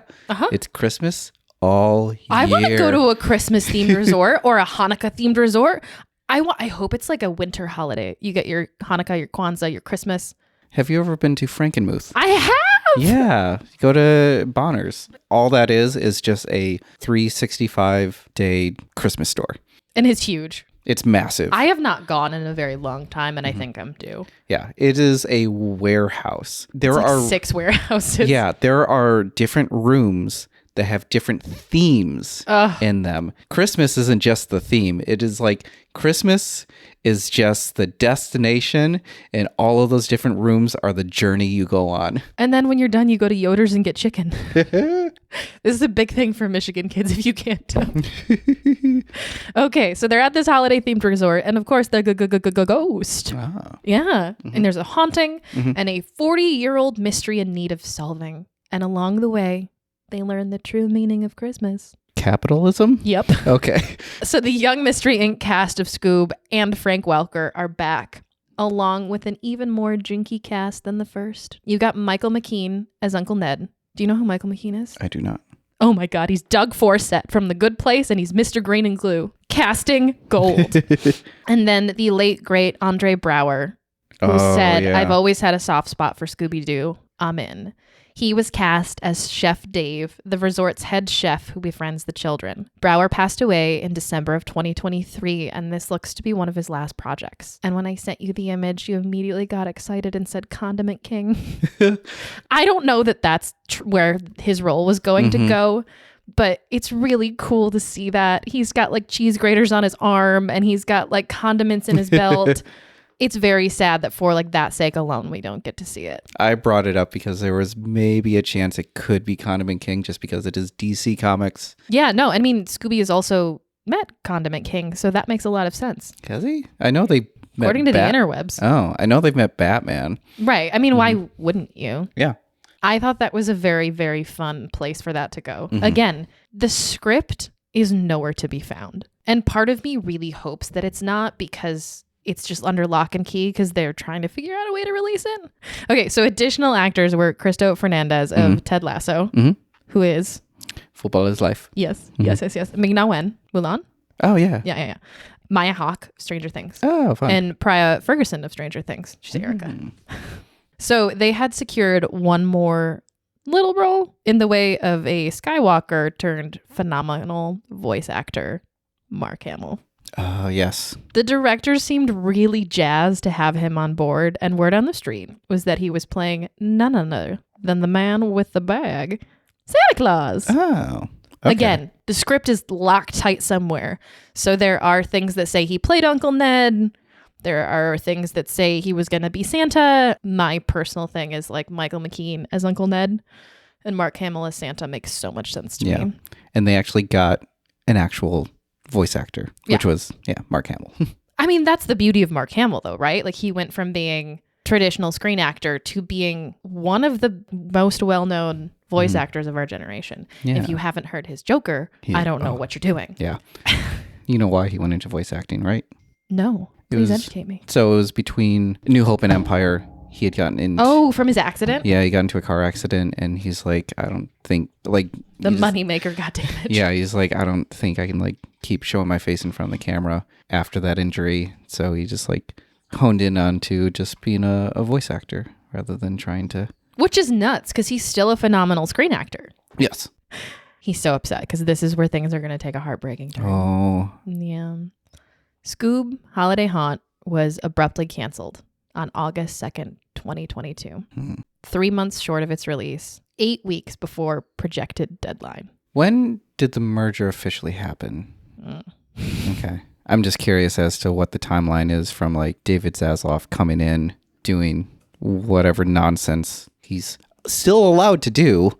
Speaker 3: it's Christmas all year.
Speaker 2: I want to go to a Christmas themed resort or a Hanukkah themed resort. I hope it's like a winter holiday. You get your Hanukkah, your Kwanzaa, your Christmas.
Speaker 3: Have you ever been to Frankenmuth?
Speaker 2: I have.
Speaker 3: Yeah, go to Bonner's. All that is just a 365-day Christmas store.
Speaker 2: And it's huge.
Speaker 3: It's massive.
Speaker 2: I have not gone in a very long time, and I think I'm due.
Speaker 3: Yeah, it is a warehouse. There
Speaker 2: it's like
Speaker 3: are
Speaker 2: 6 warehouses.
Speaker 3: Yeah, there are different rooms that have different themes in them. Christmas isn't just the theme. It is like Christmas is just the destination, and all of those different rooms are the journey you go on.
Speaker 2: And then when you're done, you go to Yoder's and get chicken. This is a big thing for Michigan kids, if you can't tell. Okay, so they're at this holiday-themed resort, and of course, they're ghost. Yeah, and there's a haunting and a 40-year-old mystery in need of solving. And along the way, they learn the true meaning of Christmas.
Speaker 3: Capitalism?
Speaker 2: Yep.
Speaker 3: Okay.
Speaker 2: So the Young Mystery Inc. cast of Scoob and Frank Welker are back, along with an even more jinky cast than the first. You got Michael McKean as Uncle Ned. Do you know who Michael McKean is?
Speaker 3: I do not.
Speaker 2: Oh my God, he's Doug Forsett from The Good Place, and he's Mr. Green and Glue. Casting gold. And then the late, great Andre Braugher, who said, I've always had a soft spot for Scooby-Doo. I'm in. He was cast as Chef Dave, the resort's head chef who befriends the children. Brower passed away in December of 2023, and this looks to be one of his last projects. And when I sent you the image, you immediately got excited and said Condiment King. I don't know that that's where his role was going to go, but it's really cool to see that. He's got like cheese graters on his arm, and he's got like condiments in his belt. It's very sad that for like that sake alone, we don't get to see it.
Speaker 3: I brought it up because there was maybe a chance it could be Condiment King just because it is DC Comics.
Speaker 2: Yeah, no, I mean, Scooby has also met Condiment King, so that makes a lot of sense.
Speaker 3: Has he? I know they met
Speaker 2: According to the interwebs.
Speaker 3: Oh, I know they've met Batman.
Speaker 2: Right. I mean, why wouldn't you?
Speaker 3: Yeah.
Speaker 2: I thought that was a very, very fun place for that to go. Again, the script is nowhere to be found. And part of me really hopes that it's not because it's just under lock and key because they're trying to figure out a way to release it. Okay, so additional actors were Cristo Fernandez of Ted Lasso, who is...
Speaker 3: Football is Life.
Speaker 2: Yes. Ming-Na Wen, Mulan.
Speaker 3: Oh, yeah.
Speaker 2: Yeah. Maya Hawke, Stranger Things.
Speaker 3: Oh, fun.
Speaker 2: And Priya Ferguson of Stranger Things. She's Erica. So they had secured one more little role in the way of a Skywalker turned phenomenal voice actor, Mark Hamill.
Speaker 3: Yes.
Speaker 2: The director seemed really jazzed to have him on board, and word on the street was that he was playing none other than the man with the bag, Santa Claus.
Speaker 3: Oh. Okay.
Speaker 2: Again, the script is locked tight somewhere. So there are things that say he played Uncle Ned. There are things that say he was going to be Santa. My personal thing is like Michael McKean as Uncle Ned and Mark Hamill as Santa makes so much sense to me.
Speaker 3: And they actually got an actual voice actor, which was, Mark Hamill.
Speaker 2: I mean, that's the beauty of Mark Hamill, though, right? Like, he went from being traditional screen actor to being one of the most well-known voice actors of our generation.
Speaker 3: Yeah.
Speaker 2: If you haven't heard his Joker, I don't know what you're doing.
Speaker 3: Yeah. You know why he went into voice acting, right?
Speaker 2: No. Please educate me.
Speaker 3: So it was between New Hope and Empire. He had gotten in.
Speaker 2: Oh, from his accident?
Speaker 3: Yeah, he got into a car accident, and he's like, I don't think, like...
Speaker 2: The moneymaker got damaged.
Speaker 3: Yeah, he's like, I don't think I can, like, keep showing my face in front of the camera after that injury. So he just, like, honed in onto just being a voice actor rather than trying to...
Speaker 2: Which is nuts, because he's still a phenomenal screen actor.
Speaker 3: Yes.
Speaker 2: He's so upset, because this is where things are going to take a heartbreaking turn.
Speaker 3: Oh.
Speaker 2: Yeah. Scoob Holiday Haunt was abruptly canceled on August 2nd, 2022. 3 months short of its release, 8 weeks before projected deadline.
Speaker 3: When did the merger officially happen? Okay. I'm just curious as to what the timeline is from like David Zaslav coming in, doing whatever nonsense he's still allowed to do.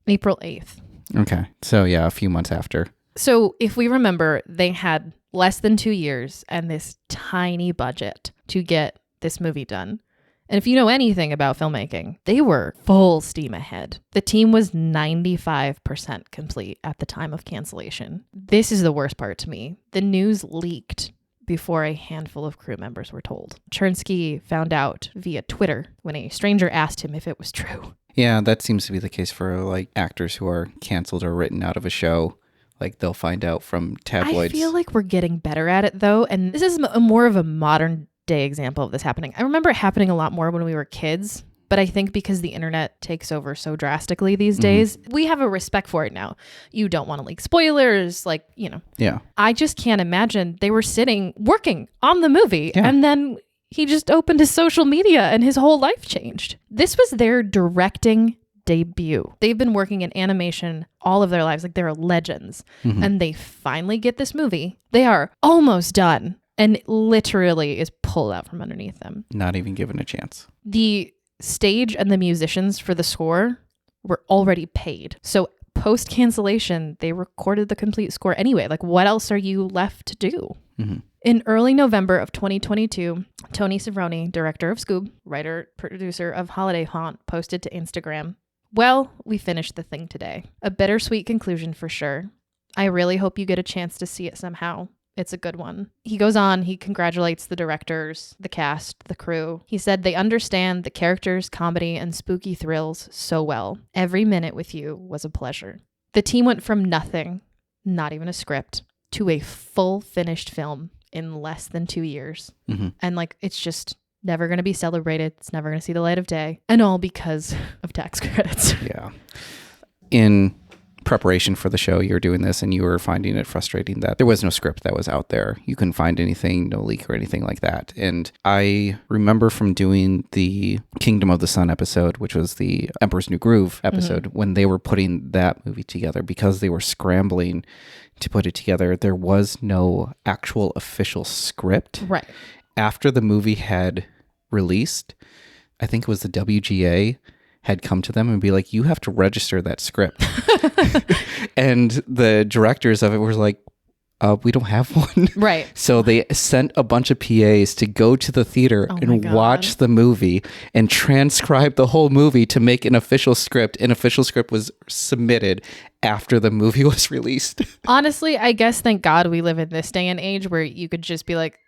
Speaker 2: April 8th.
Speaker 3: Okay. So yeah, a few months after.
Speaker 2: So if we remember, they had less than 2 years and this tiny budget to get this movie done. And if you know anything about filmmaking, they were full steam ahead. The team was 95% complete at the time of cancellation. This is the worst part to me. The news leaked before a handful of crew members were told. Chernsky found out via Twitter when a stranger asked him if it was true.
Speaker 3: Yeah, that seems to be the case for like actors who are canceled or written out of a show. Like they'll find out from tabloids.
Speaker 2: I feel like we're getting better at it though. And this is more of a modern day example of this happening. I remember it happening a lot more when we were kids, but I think because the internet takes over so drastically these days, we have a respect for it now. You don't want to leak spoilers, like, you know.
Speaker 3: Yeah.
Speaker 2: I just can't imagine they were sitting working on the movie and then he just opened his social media and his whole life changed. This was their directing debut. They've been working in animation all of their lives, like they're legends. And they finally get this movie. They are almost done. And literally is pulled out from underneath them.
Speaker 3: Not even given a chance.
Speaker 2: The stage and the musicians for the score were already paid. So post cancellation, they recorded the complete score anyway. Like, what else are you left to do? In early November of 2022, Tony Cerrone, director of Scoob, writer, producer of Holiday Haunt, posted to Instagram, "Well, we finished the thing today. A bittersweet conclusion for sure. I really hope you get a chance to see it somehow. It's a good one." He goes on, he congratulates the directors, the cast, the crew. He said they understand the characters, comedy, and spooky thrills so well. Every minute with you was a pleasure. The team went from nothing, not even a script, to a full finished film in less than 2 years. And like, it's just never going to be celebrated. It's never going to see the light of day. And all because of tax credits.
Speaker 3: Yeah. In preparation for the show, you're doing this and you were finding it frustrating that there was no script that was out there. You couldn't find anything, no leak or anything like that. And I remember from doing the Kingdom of the Sun episode, which was the Emperor's New Groove episode, when they were putting that movie together, because they were scrambling to put it together, there was no actual official script.
Speaker 2: Right.
Speaker 3: After the movie had released, I think it was the WGA had come to them and be like, you have to register that script. And the directors of it were like, we don't have one.
Speaker 2: Right.
Speaker 3: So they sent a bunch of PAs to go to the theater and watch the movie and transcribe the whole movie to make an official script. An official script was submitted after the movie was released.
Speaker 2: Honestly, I guess thank God we live in this day and age where you could just be like,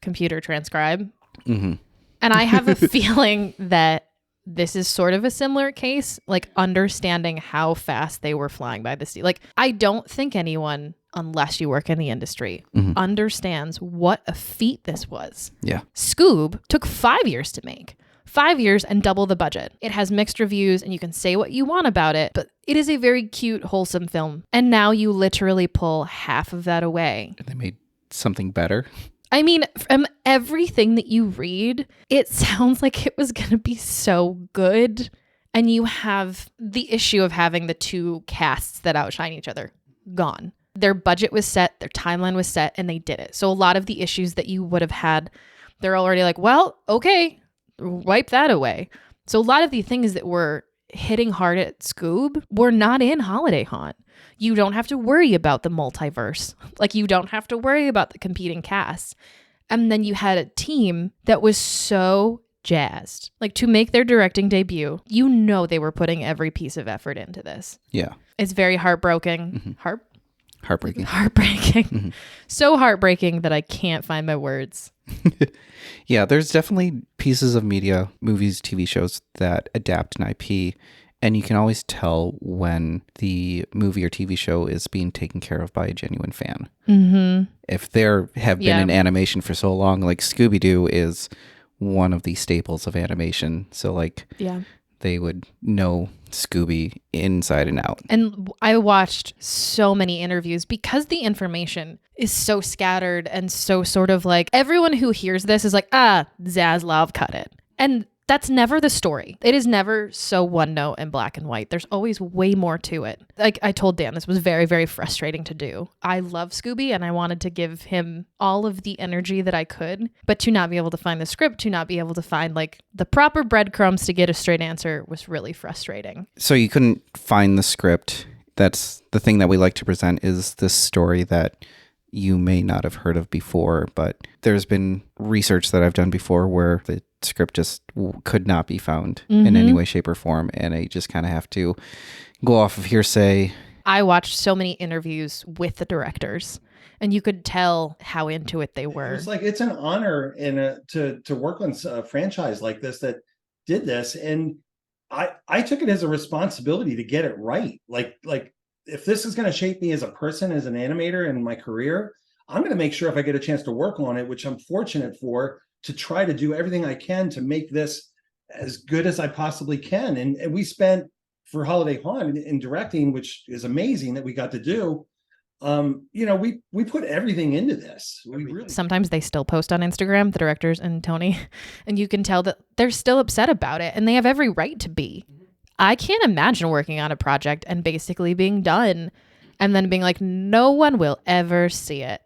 Speaker 2: computer transcribe. And I have a feeling that this is sort of a similar case, like understanding how fast they were flying by the seat. Like, I don't think anyone, unless you work in the industry, understands what a feat this was.
Speaker 3: Yeah.
Speaker 2: Scoob took 5 years to make. 5 years and double the budget. It has mixed reviews and you can say what you want about it, but it is a very cute, wholesome film. And now you literally pull half of that away.
Speaker 3: They made something better.
Speaker 2: I mean, from everything that you read, it sounds like it was going to be so good. And you have the issue of having the two casts that outshine each other gone. Their budget was set, their timeline was set, and they did it. So a lot of the issues that you would have had, they're already like, well, okay, wipe that away. So a lot of the things that were hitting hard at Scoob were not in Holiday Haunt. You don't have to worry about the multiverse. Like, you don't have to worry about the competing casts. And then you had a team that was so jazzed. Like, to make their directing debut, you know they were putting every piece of effort into this.
Speaker 3: Yeah.
Speaker 2: It's very heartbroken.
Speaker 3: Heartbreaking.
Speaker 2: Heartbreaking.
Speaker 3: Mm-hmm.
Speaker 2: So heartbreaking that I can't find my words.
Speaker 3: Yeah, there's definitely pieces of media, movies, TV shows that adapt an IP, and you can always tell when the movie or TV show is being taken care of by a genuine fan.
Speaker 2: Mm-hmm.
Speaker 3: If there have been in animation for so long, like Scooby-Doo is one of the staples of animation. So like they would know Scooby inside and out.
Speaker 2: And I watched so many interviews because the information is so scattered and so sort of like everyone who hears this is like, Zaslav cut it. And that's never the story. It is never so one note and black and white. There's always way more to it. Like I told Dan, this was very, very frustrating to do. I love Scooby and I wanted to give him all of the energy that I could, but to not be able to find the script, to not be able to find like the proper breadcrumbs to get a straight answer was really frustrating.
Speaker 3: So you couldn't find the script. That's the thing that we like to present is this story that you may not have heard of before, but there's been research that I've done before where the script just could not be found in any way, shape, or form, and I just kind of have to go off of hearsay.
Speaker 2: I watched so many interviews with the directors, and you could tell how into it they were.
Speaker 12: It's like it's an honor to work on a franchise like this that did this, and I took it as a responsibility to get it right. Like if this is going to shape me as a person, as an animator in my career, I'm going to make sure if I get a chance to work on it, which I'm fortunate for, to try to do everything I can to make this as good as I possibly can. And we spent for Holiday Haunt in directing, which is amazing that we got to do. We put everything into this.
Speaker 2: Sometimes they still post on Instagram, the directors and Tony, and you can tell that they're still upset about it, and they have every right to be. I can't imagine working on a project and basically being done and then being like, no one will ever see it.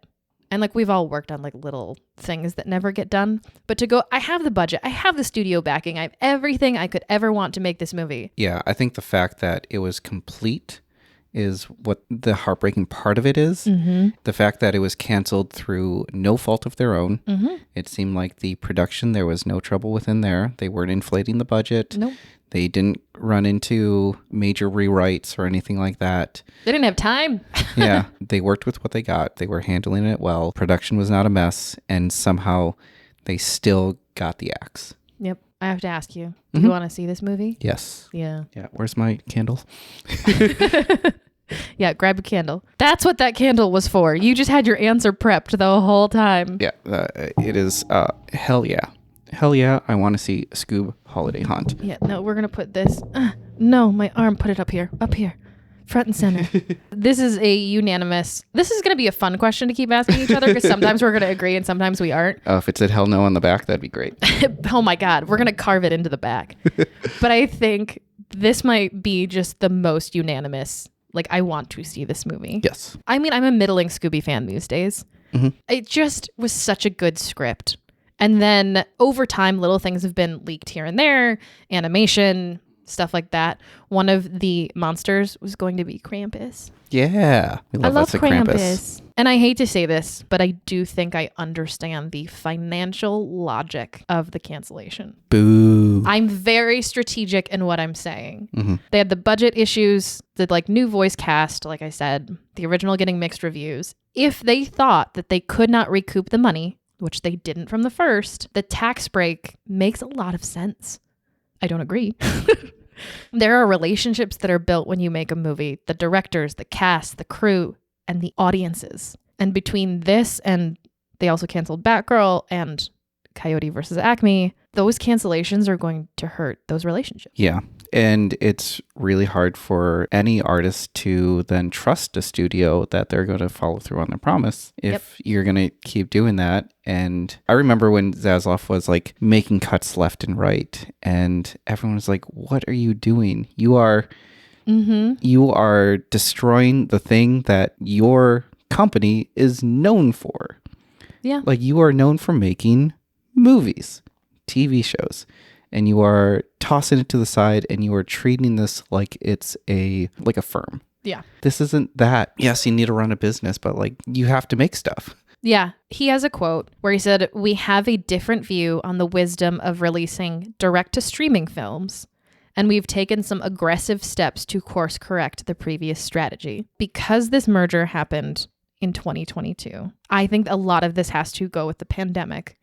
Speaker 2: And like we've all worked on like little things that never get done. But to go, I have the budget, I have the studio backing, I have everything I could ever want to make this movie.
Speaker 3: Yeah, I think the fact that it was complete is what the heartbreaking part of it is.
Speaker 2: Mm-hmm.
Speaker 3: The fact that it was canceled through no fault of their own.
Speaker 2: Mm-hmm.
Speaker 3: It seemed like the production, there was no trouble within there. They weren't inflating the budget.
Speaker 2: Nope.
Speaker 3: They didn't run into major rewrites or anything like that.
Speaker 2: They didn't have time.
Speaker 3: Yeah, they worked with what they got. They were handling it well. Production was not a mess, and somehow they still got the axe.
Speaker 2: Yep. I have to ask you, do you want to see this movie?
Speaker 3: Yes.
Speaker 2: Yeah.
Speaker 3: Yeah. Where's my candle?
Speaker 2: Yeah, grab a candle. That's what that candle was for. You just had your answer prepped the whole time.
Speaker 3: Yeah, it is. Hell yeah. Hell yeah, I want to see Scoob Holiday Haunt.
Speaker 2: Yeah, no, we're going to put this. No, my arm, put it up here, front and center. This is a unanimous. This is going to be a fun question to keep asking each other because sometimes we're going to agree and sometimes we aren't.
Speaker 3: If it said hell no on the back, that'd be great.
Speaker 2: Oh my God, we're going to carve it into the back. But I think this might be just the most unanimous. Like, I want to see this movie.
Speaker 3: Yes.
Speaker 2: I mean, I'm a middling Scooby fan these days.
Speaker 3: Mm-hmm.
Speaker 2: It just was such a good script. And then over time, little things have been leaked here and there, animation, stuff like that. One of the monsters was going to be Krampus.
Speaker 3: Yeah.
Speaker 2: I love Krampus. And I hate to say this, but I do think I understand the financial logic of the cancellation.
Speaker 3: Boo.
Speaker 2: I'm very strategic in what I'm saying.
Speaker 3: Mm-hmm.
Speaker 2: They had the budget issues, the like new voice cast, like I said, the original getting mixed reviews. If they thought that they could not recoup the money, which they didn't from the first, the tax break makes a lot of sense. I don't agree. There are relationships that are built when you make a movie. The directors, the cast, the crew, and the audiences. And between this and they also canceled Batgirl and Coyote versus Acme, those cancellations are going to hurt those relationships.
Speaker 3: Yeah. And it's really hard for any artist to then trust a studio that they're going to follow through on their promise if you're going to keep doing that. And I remember when Zaslav was like making cuts left and right, and everyone was like, what are you doing? You are destroying the thing that your company is known for.
Speaker 2: Yeah.
Speaker 3: Like, you are known for making movies, TV shows, and you are tossing it to the side, and you are treating this like it's a firm.
Speaker 2: Yeah.
Speaker 3: This isn't that. Yes, you need to run a business, but like, you have to make stuff.
Speaker 2: Yeah. He has a quote where he said, "We have a different view on the wisdom of releasing direct to streaming films, and we've taken some aggressive steps to course correct the previous strategy." Because this merger happened in 2022, I think a lot of this has to go with the pandemic,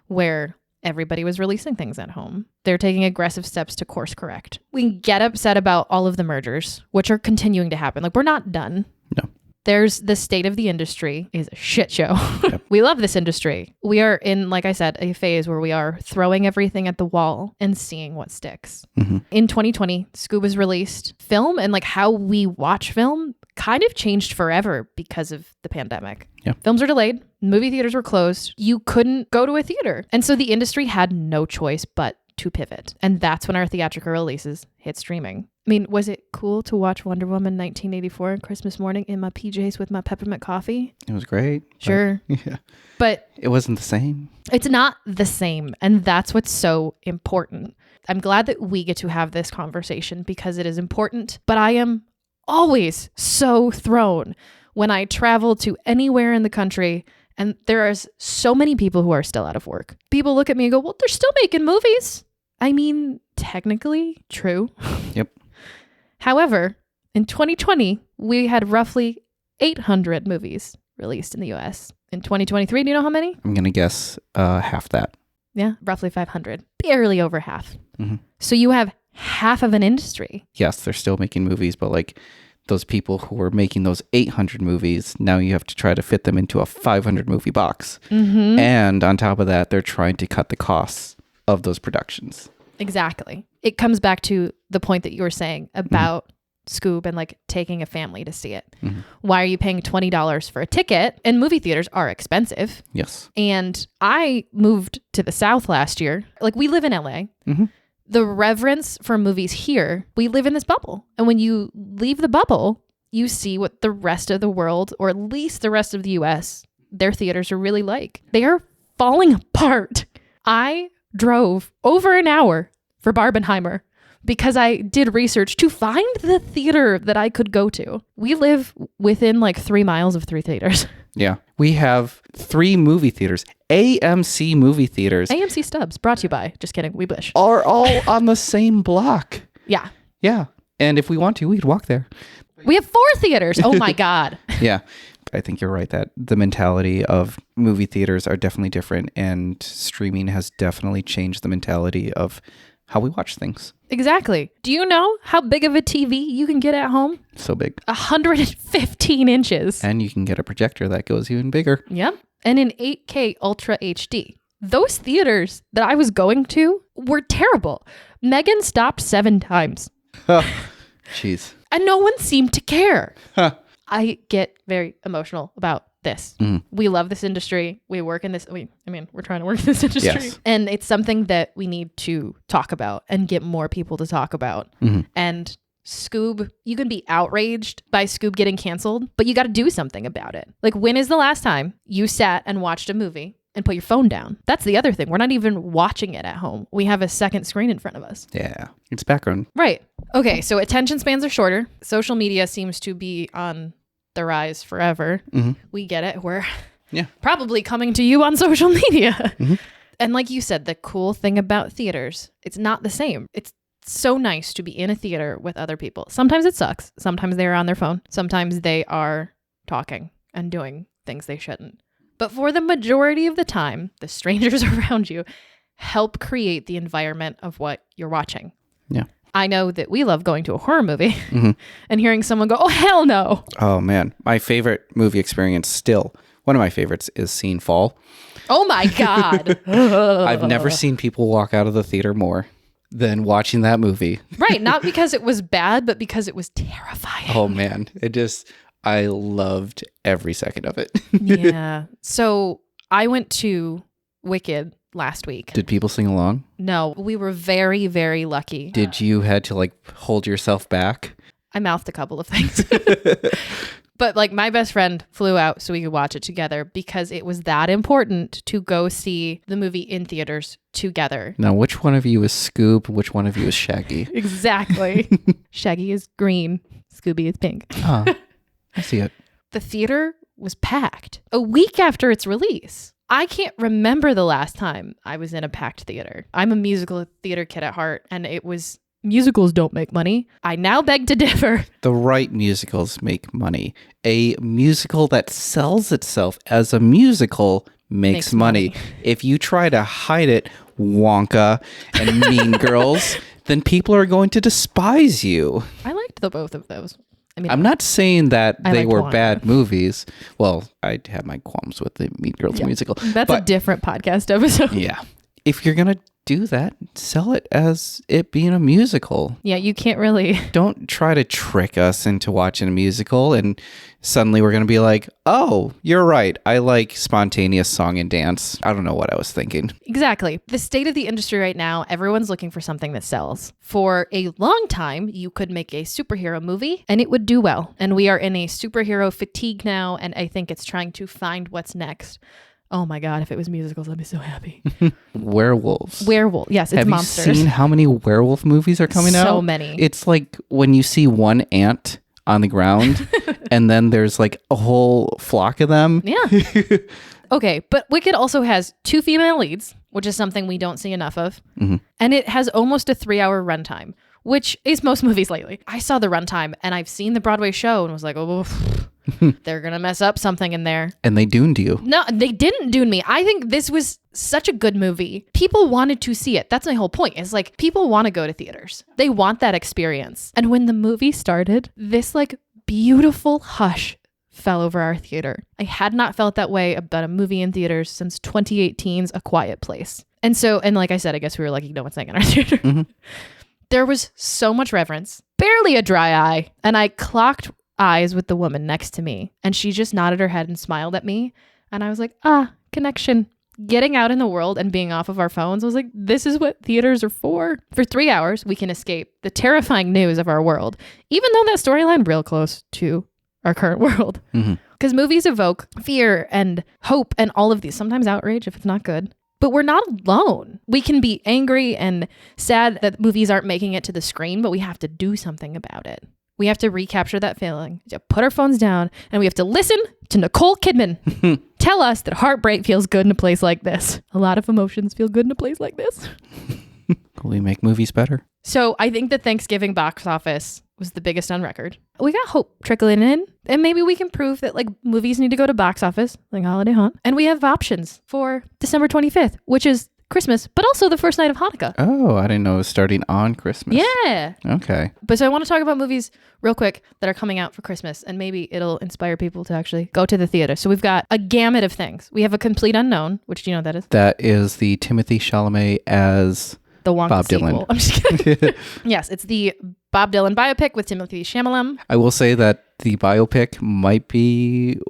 Speaker 2: where everybody was releasing things at home. They're taking aggressive steps to course correct. We get upset about all of the mergers, which are continuing to happen. Like, we're not done.
Speaker 3: No.
Speaker 2: There's the state of the industry is a shit show. Yep. We love this industry. We are in, like I said, a phase where we are throwing everything at the wall and seeing what sticks.
Speaker 3: Mm-hmm.
Speaker 2: In 2020, Scoob was released. Film and like how we watch film kind of changed forever because of the pandemic.
Speaker 3: Yeah.
Speaker 2: Films are delayed. Movie theaters were closed. You couldn't go to a theater. And so the industry had no choice but to pivot. And that's when our theatrical releases hit streaming. I mean, was it cool to watch Wonder Woman 1984 on Christmas morning in my PJs with my peppermint coffee?
Speaker 3: It was great.
Speaker 2: Sure.
Speaker 3: Yeah.
Speaker 2: But
Speaker 3: it wasn't the same.
Speaker 2: It's not the same. And that's what's so important. I'm glad that we get to have this conversation because it is important. But I am always so thrown when I travel to anywhere in the country and there are so many people who are still out of work. People look at me and go, well, they're still making movies. I mean, technically true.
Speaker 3: Yep.
Speaker 2: However, in 2020, we had roughly 800 movies released in the US. In 2023, do you know how many?
Speaker 3: I'm going to guess half that.
Speaker 2: Yeah, roughly 500. Barely over half.
Speaker 3: Mm-hmm.
Speaker 2: So you have half of an industry.
Speaker 3: Yes, they're still making movies, but like those people who were making those 800 movies, now you have to try to fit them into a 500 movie box.
Speaker 2: Mm-hmm.
Speaker 3: And on top of that, they're trying to cut the costs of those productions.
Speaker 2: Exactly. It comes back to the point that you were saying about Scoob and like taking a family to see it.
Speaker 3: Mm-hmm.
Speaker 2: Why are you paying $20 for a ticket? And movie theaters are expensive.
Speaker 3: Yes.
Speaker 2: And I moved to the South last year. Like, we live in LA.
Speaker 3: Mm-hmm.
Speaker 2: The reverence for movies here, we live in this bubble. And when you leave the bubble, you see what the rest of the world, or at least the rest of the US, their theaters are really like. They are falling apart. I drove over an hour for Barbenheimer because I did research to find the theater that I could go to. We live within like 3 miles of 3 theaters.
Speaker 3: Yeah. We have 3 movie theaters, AMC movie theaters.
Speaker 2: AMC Stubs, brought to you by, just kidding, we wish.
Speaker 3: Are all on the same block.
Speaker 2: Yeah.
Speaker 3: Yeah. And if we want to, we could walk there.
Speaker 2: We have 4 theaters. Oh my God.
Speaker 3: Yeah. I think you're right that the mentality of movie theaters are definitely different, and streaming has definitely changed the mentality of how we watch things.
Speaker 2: Exactly. Do you know how big of a TV you can get at home?
Speaker 3: So big.
Speaker 2: 115 inches.
Speaker 3: And you can get a projector that goes even bigger.
Speaker 2: Yep. And in 8K Ultra HD. Those theaters that I was going to were terrible. Megan stopped 7 times.
Speaker 3: Jeez.
Speaker 2: And no one seemed to care.
Speaker 3: Huh.
Speaker 2: I get very emotional about this.
Speaker 3: Mm.
Speaker 2: We love this industry. We work in this. I mean, we're trying to work in this industry.
Speaker 3: Yes.
Speaker 2: And it's something that we need to talk about and get more people to talk about.
Speaker 3: Mm-hmm.
Speaker 2: And Scoob, you can be outraged by Scoob getting canceled, but you got to do something about it. Like, when is the last time you sat and watched a movie and put your phone down? That's the other thing. We're not even watching it at home. We have a second screen in front of us.
Speaker 3: Yeah. It's background.
Speaker 2: Right. Okay. So attention spans are shorter. Social media seems to be on the rise forever.
Speaker 3: Mm-hmm.
Speaker 2: We get it. We're
Speaker 3: Yeah.
Speaker 2: probably coming to you on social media.
Speaker 3: Mm-hmm.
Speaker 2: And like you said, the cool thing about theaters, it's not the same. It's so nice to be in a theater with other people. Sometimes it sucks. Sometimes they're on their phone. Sometimes they are talking and doing things they shouldn't. But for the majority of the time, the strangers around you help create the environment of what you're watching.
Speaker 3: Yeah.
Speaker 2: I know that we love going to a horror movie and hearing someone go, oh, hell no.
Speaker 3: Oh, man. My favorite movie experience still, one of my favorites, is seeing Fall.
Speaker 2: Oh, my God.
Speaker 3: I've never seen people walk out of the theater more than watching that movie.
Speaker 2: Right. Not because it was bad, but because it was terrifying.
Speaker 3: Oh man. I loved every second of it.
Speaker 2: Yeah. So I went to Wicked last week.
Speaker 3: Did people sing along?
Speaker 2: No, we were very, very lucky.
Speaker 3: Did you had to like hold yourself back?
Speaker 2: I mouthed a couple of things. But like my best friend flew out so we could watch it together because it was that important to go see the movie in theaters together.
Speaker 3: Now, which one of you is Scoob? Which one of you is Shaggy?
Speaker 2: Exactly. Shaggy is green. Scooby is pink.
Speaker 3: Oh, I see it.
Speaker 2: The theater was packed a week after its release. I can't remember the last time I was in a packed theater. I'm a musical theater kid at heart, and it was... Musicals don't make money. I now beg to differ.
Speaker 3: The right musicals make money. A musical that sells itself as a musical makes money. If you try to hide it, Wonka and Mean Girls, then people are going to despise you.
Speaker 2: I liked the both of those. I mean,
Speaker 3: I'm not saying that they were
Speaker 2: Wonka.
Speaker 3: bad movies. Well, I have my qualms with the Mean Girls musical.
Speaker 2: That's a different podcast episode.
Speaker 3: Yeah. If you're going to do that, sell it as it being a musical.
Speaker 2: Yeah, you can't really.
Speaker 3: Don't try to trick us into watching a musical and suddenly we're going to be like, oh, you're right. I like spontaneous song and dance. I don't know what I was thinking.
Speaker 2: Exactly. The state of the industry right now, everyone's looking for something that sells. For a long time, you could make a superhero movie and it would do well. And we are in a superhero fatigue now, and I think it's trying to find what's next. Oh my God, if it was musicals, I'd be so happy.
Speaker 3: Werewolves.
Speaker 2: Yes, it's monsters.
Speaker 3: Have you seen how many werewolf movies are coming out?
Speaker 2: So many.
Speaker 3: It's like when you see one ant on the ground and then there's like a whole flock of them.
Speaker 2: Yeah. Okay, but Wicked also has 2 female leads, which is something we don't see enough of.
Speaker 3: Mm-hmm.
Speaker 2: And it has almost a 3-hour runtime, which is most movies lately. I saw the runtime and I've seen the Broadway show and was like, oh, they're going to mess up something in there.
Speaker 3: And they dooned you.
Speaker 2: No, they didn't dune me. I think this was such a good movie. People wanted to see it. That's my whole point. It's like people want to go to theaters. They want that experience. And when the movie started, this like beautiful hush fell over our theater. I had not felt that way about a movie in theaters since 2018's A Quiet Place. And like I said, I guess we were lucky no one sang in our theater.
Speaker 3: Mm-hmm.
Speaker 2: There was so much reverence, barely a dry eye. And I clocked eyes with the woman next to me and she just nodded her head and smiled at me. And I was like, connection. Getting out in the world and being off of our phones, I was like, this is what theaters are for. For 3 hours, we can escape the terrifying news of our world, even though that storyline real close to our current world. Because movies evoke fear and hope and all of these, sometimes outrage if it's not good. But we're not alone. We can be angry and sad that movies aren't making it to the screen, but we have to do something about it. We have to recapture that feeling, to put our phones down, and we have to listen to Nicole Kidman tell us that heartbreak feels good in a place like this. A lot of emotions feel good in a place like this.
Speaker 3: We make movies better.
Speaker 2: So I think the Thanksgiving box office was the biggest on record. We got hope trickling in, and maybe we can prove that like movies need to go to box office, like Holiday Haunt. And we have options for December 25th, which is Christmas, but also the first night of Hanukkah.
Speaker 3: Oh, I didn't know it was starting on Christmas.
Speaker 2: Yeah.
Speaker 3: Okay.
Speaker 2: But so I want to talk about movies real quick that are coming out for Christmas, and maybe it'll inspire people to actually go to the theater. So we've got a gamut of things. We have A Complete Unknown, which do you know what that is?
Speaker 3: That is the Timothy Chalamet as
Speaker 2: the Wonka
Speaker 3: Bob
Speaker 2: sequel.
Speaker 3: Dylan.
Speaker 2: I'm just kidding. Yes, it's the Bob Dylan biopic with Timothy Chalamet.
Speaker 3: I will say that the biopic might be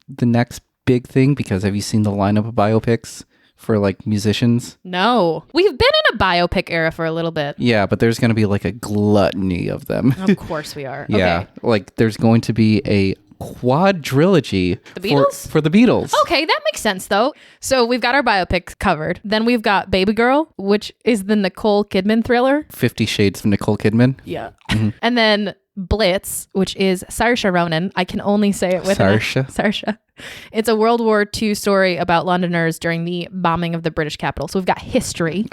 Speaker 3: the next big thing, because have you seen the lineup of biopics for like musicians?
Speaker 2: No. We've been in a biopic era for a little bit.
Speaker 3: Yeah, but there's going to be like a gluttony of them.
Speaker 2: Of course we are.
Speaker 3: Yeah,
Speaker 2: Okay.
Speaker 3: like there's going to be a quadrilogy
Speaker 2: The Beatles?
Speaker 3: for the Beatles.
Speaker 2: Okay, that makes sense though. So we've got our biopics covered. Then we've got Baby Girl, which is the Nicole Kidman thriller.
Speaker 3: 50 Shades of Nicole Kidman.
Speaker 2: Yeah. And then Blitz, which is Saoirse Ronan. I can only say it with Saoirse. It's a World War II story about Londoners during the bombing of the British capital. So we've got history.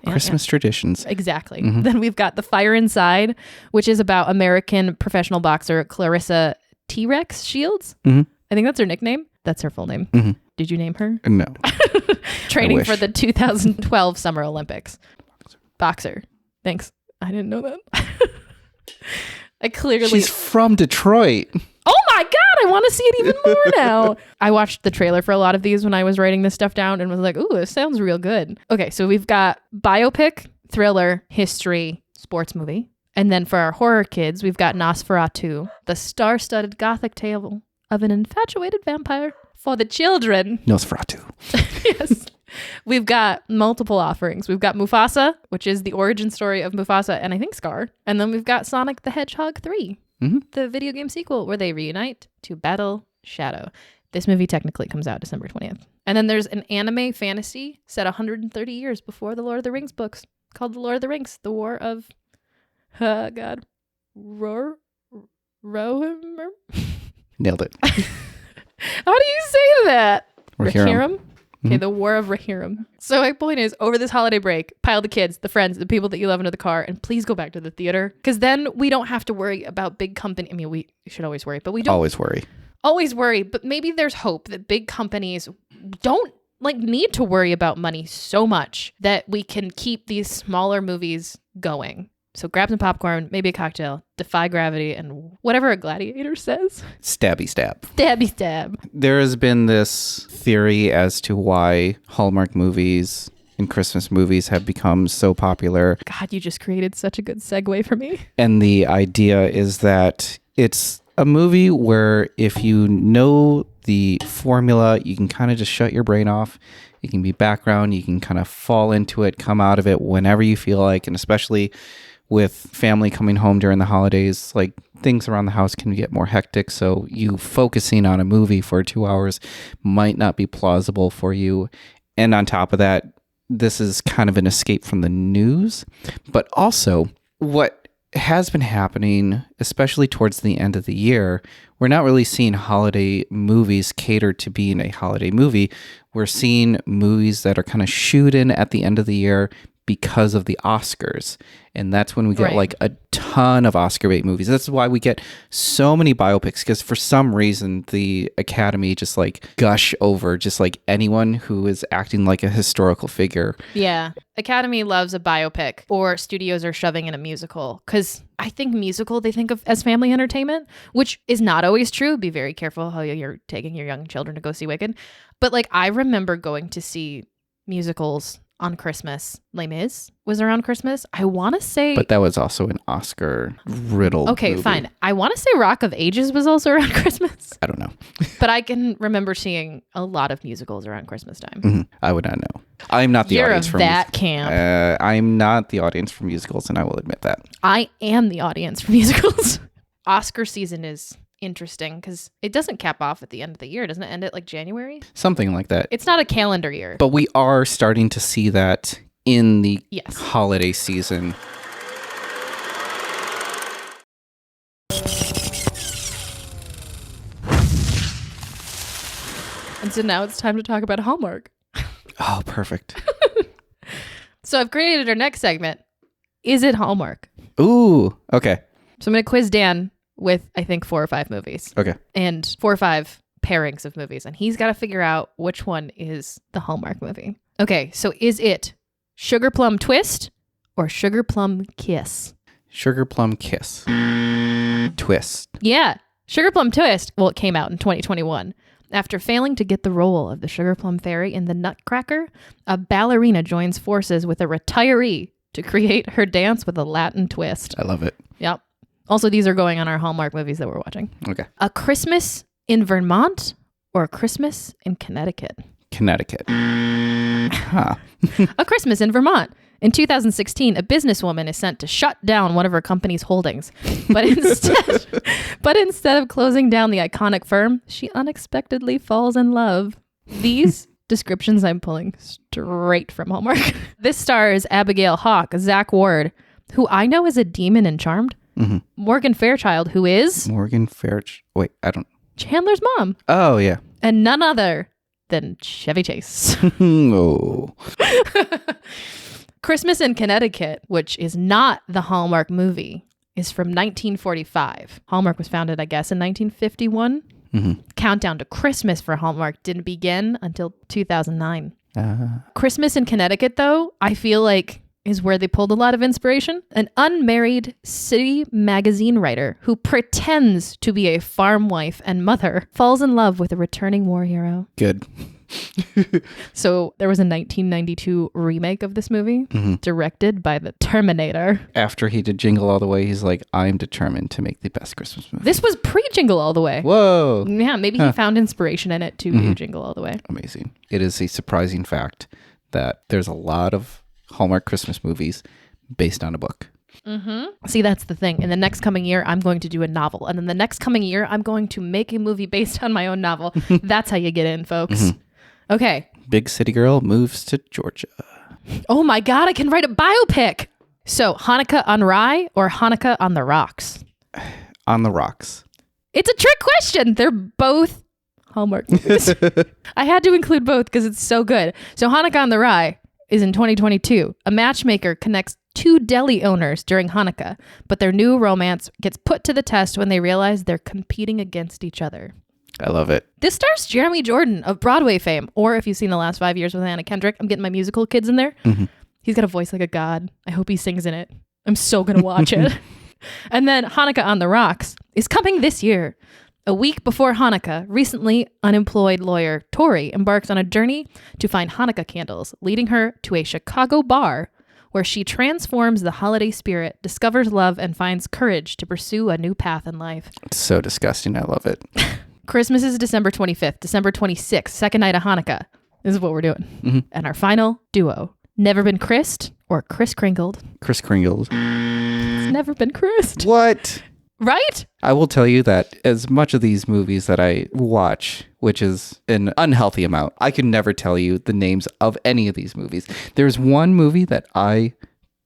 Speaker 3: Christmas traditions.
Speaker 2: Exactly. Then we've got The Fire Inside, which is about American professional boxer Clarissa T-Rex Shields. I think that's her nickname. That's her full name. Did you name her?
Speaker 3: No.
Speaker 2: Training for the 2012 Summer Olympics. Boxer. Thanks. I didn't know that. I clearly...
Speaker 3: She's from Detroit.
Speaker 2: Oh my God, I want to see it even more now. I watched the trailer for a lot of these when I was writing this stuff down and was like, ooh, this sounds real good. Okay, so we've got biopic, thriller, history, sports movie. And then for our horror kids, we've got Nosferatu, the star-studded gothic tale of an infatuated vampire. For the children,
Speaker 3: Nosferatu.
Speaker 2: Yes. We've got multiple offerings. We've got Mufasa, which is the origin story of Mufasa and I think Scar. And then we've got Sonic the Hedgehog 3, the video game sequel where they reunite to battle Shadow. This movie technically comes out December 20th. And then there's an anime fantasy set 130 years before the Lord of the Rings books called The Lord of the Rings, The War of... God. Rohirrim?
Speaker 3: Nailed it.
Speaker 2: How do you say that?
Speaker 3: Rohirrim.
Speaker 2: Okay, The War of Rohirrim. So my point is, over this holiday break, pile the kids, the friends, the people that you love into the car, and please go back to the theater. Because then we don't have to worry about big company. I mean, we should always worry, but we don't
Speaker 3: Always worry.
Speaker 2: always worry. But maybe there's hope that big companies don't need to worry about money so much that we can keep these smaller movies going. So grab some popcorn, maybe a cocktail, defy gravity, and whatever a gladiator says.
Speaker 3: Stabby stab.
Speaker 2: Stabby stab.
Speaker 3: There has been this theory as to why Hallmark movies and Christmas movies have become so popular.
Speaker 2: God, you just created such a good segue for me.
Speaker 3: And the idea is that it's a movie where if you know the formula, you can kind of just shut your brain off. It can be background. You can kind of fall into it, come out of it whenever you feel like, and especially with family coming home during the holidays, like things around the house can get more hectic. So you focusing on a movie for 2 hours might not be plausible for you. And on top of that, this is kind of an escape from the news. But also what has been happening, especially towards the end of the year, we're not really seeing holiday movies catered to being a holiday movie. We're seeing movies that are kind of shoot in at the end of the year because of the Oscars. And that's when we get like a ton of Oscar bait movies. That's why we get so many biopics, because for some reason the Academy just like gush over just like anyone who is acting like a historical figure.
Speaker 2: Yeah. Academy loves a biopic, or studios are shoving in a musical, because I think musical they think of as family entertainment, which is not always true. Be very careful how you're taking your young children to go see Wicked. But like I remember going to see musicals on Christmas. Les Mis was around Christmas. I want to say...
Speaker 3: But that was also an Oscar-riddled movie.
Speaker 2: Fine. I want to say Rock of Ages was also around Christmas.
Speaker 3: I don't know.
Speaker 2: But I can remember seeing a lot of musicals around Christmas time.
Speaker 3: Mm-hmm. I would not know. I'm not the audience for
Speaker 2: that camp.
Speaker 3: I'm not the audience for musicals, and I will admit that.
Speaker 2: I am the audience for musicals. Oscar season is interesting because it doesn't cap off at the end of the year. Doesn't it end at like January?
Speaker 3: Something like that.
Speaker 2: It's not a calendar year.
Speaker 3: But we are starting to see that in the holiday season.
Speaker 2: And so now it's time to talk about Hallmark.
Speaker 3: Oh, perfect.
Speaker 2: So I've created our next segment. Is it Hallmark?
Speaker 3: Ooh, okay.
Speaker 2: So I'm going to quiz Dan with, I think, 4 or 5 movies.
Speaker 3: Okay.
Speaker 2: And 4 or 5 pairings of movies. And he's got to figure out which one is the Hallmark movie. Okay, so is it Sugar Plum Twist or Sugar Plum Kiss?
Speaker 3: Sugar Plum Kiss. Twist.
Speaker 2: Yeah. Sugar Plum Twist. Well, it came out in 2021. After failing to get the role of the Sugar Plum Fairy in The Nutcracker, a ballerina joins forces with a retiree to create her dance with a Latin twist.
Speaker 3: I love it.
Speaker 2: Yep. Also, these are going on our Hallmark movies that we're watching.
Speaker 3: Okay.
Speaker 2: A Christmas in Vermont or a Christmas in Connecticut?
Speaker 3: Connecticut. Huh.
Speaker 2: A Christmas in Vermont. In 2016, a businesswoman is sent to shut down one of her company's holdings. But instead of closing down the iconic firm, she unexpectedly falls in love. These descriptions I'm pulling straight from Hallmark. This stars Abigail Hawke, Zach Ward, who I know is a demon in Charmed.
Speaker 3: Mm-hmm.
Speaker 2: Morgan Fairchild, who is...
Speaker 3: Morgan Fairchild. Wait, I don't...
Speaker 2: Chandler's mom.
Speaker 3: Oh, yeah.
Speaker 2: And none other than Chevy Chase.
Speaker 3: Oh.
Speaker 2: Christmas in Connecticut, which is not the Hallmark movie, is from 1945. Hallmark was founded, I guess, in 1951.
Speaker 3: Mm-hmm.
Speaker 2: Countdown to Christmas for Hallmark didn't begin until 2009. Christmas in Connecticut, though, I feel like is where they pulled a lot of inspiration. An unmarried city magazine writer who pretends to be a farm wife and mother falls in love with a returning war hero.
Speaker 3: Good.
Speaker 2: So there was a 1992 remake of this movie directed by the Terminator.
Speaker 3: After he did Jingle All the Way, he's like, I'm determined to make the best Christmas movie.
Speaker 2: This was pre-Jingle All the Way.
Speaker 3: Whoa.
Speaker 2: Yeah, maybe he found inspiration in it to do Jingle All the Way.
Speaker 3: Amazing. It is a surprising fact that there's a lot of Hallmark Christmas movies based on a book.
Speaker 2: See, that's the thing. In the next coming year, I'm going to do a novel. And then the next coming year, I'm going to make a movie based on my own novel. That's how you get in, folks. Okay.
Speaker 3: Big city girl moves to Georgia.
Speaker 2: Oh my God, I can write a biopic. So Hanukkah on Rye or Hanukkah on the Rocks?
Speaker 3: On the Rocks.
Speaker 2: It's a trick question. They're both Hallmark movies. I had to include both because it's so good. So Hanukkah on the Rye is in 2022. A matchmaker connects two deli owners during Hanukkah, but their new romance gets put to the test when they realize they're competing against each other.
Speaker 3: I love it.
Speaker 2: This stars Jeremy Jordan of Broadway fame, or if you've seen The Last 5 Years with Anna Kendrick, I'm getting my musical kids in there. He's got a voice like a god. I hope he sings in it. I'm so going to watch it. And then Hanukkah on the Rocks is coming this year. A week before Hanukkah, recently unemployed lawyer Tori embarks on a journey to find Hanukkah candles, leading her to a Chicago bar where she transforms the holiday spirit, discovers love, and finds courage to pursue a new path in life.
Speaker 3: It's so disgusting. I love it.
Speaker 2: Christmas is December 25th, December 26th, second night of Hanukkah. This is what we're doing. And our final duo, Never Been Christ or Kris Kringled.
Speaker 3: Kris Kringled.
Speaker 2: It's never been Christ.
Speaker 3: What?
Speaker 2: Right?
Speaker 3: I will tell you that as much of these movies that I watch, which is an unhealthy amount, I could never tell you the names of any of these movies. There's one movie that I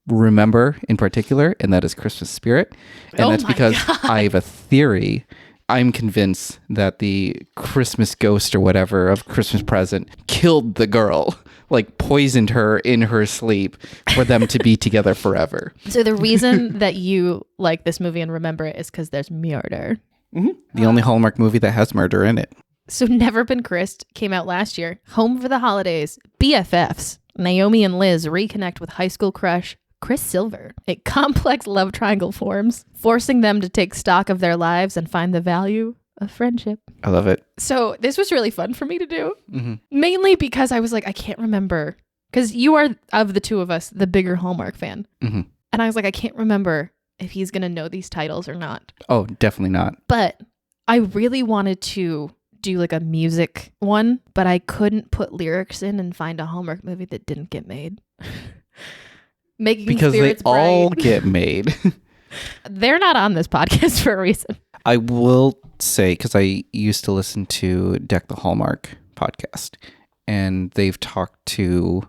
Speaker 3: remember in particular, and that is Christmas Spirit. And that's because I have a theory. I'm convinced that the Christmas ghost or whatever of Christmas Present killed the girl, like poisoned her in her sleep for them to be together forever.
Speaker 2: So the reason that you like this movie and remember it is because there's murder.
Speaker 3: The only Hallmark movie that has murder in it.
Speaker 2: So Never Been Christ came out last year. Home for the holidays. BFFs. Naomi and Liz reconnect with high school crush Chris Silver. A complex love triangle forms, forcing them to take stock of their lives and find the value of friendship.
Speaker 3: I love it.
Speaker 2: So this was really fun for me to do. Mainly because I was like, I can't remember. Because you are, of the two of us, the bigger Hallmark fan. And I was like, I can't remember if he's going to know these titles or not.
Speaker 3: Oh, definitely not.
Speaker 2: But I really wanted to do like a music one, but I couldn't put lyrics in and find a Hallmark movie that didn't get made. Making
Speaker 3: because
Speaker 2: spirits
Speaker 3: they all
Speaker 2: bright.
Speaker 3: get made.
Speaker 2: They're not on this podcast for a reason.
Speaker 3: I will say, because I used to listen to Deck the Hallmark podcast, and they've talked to...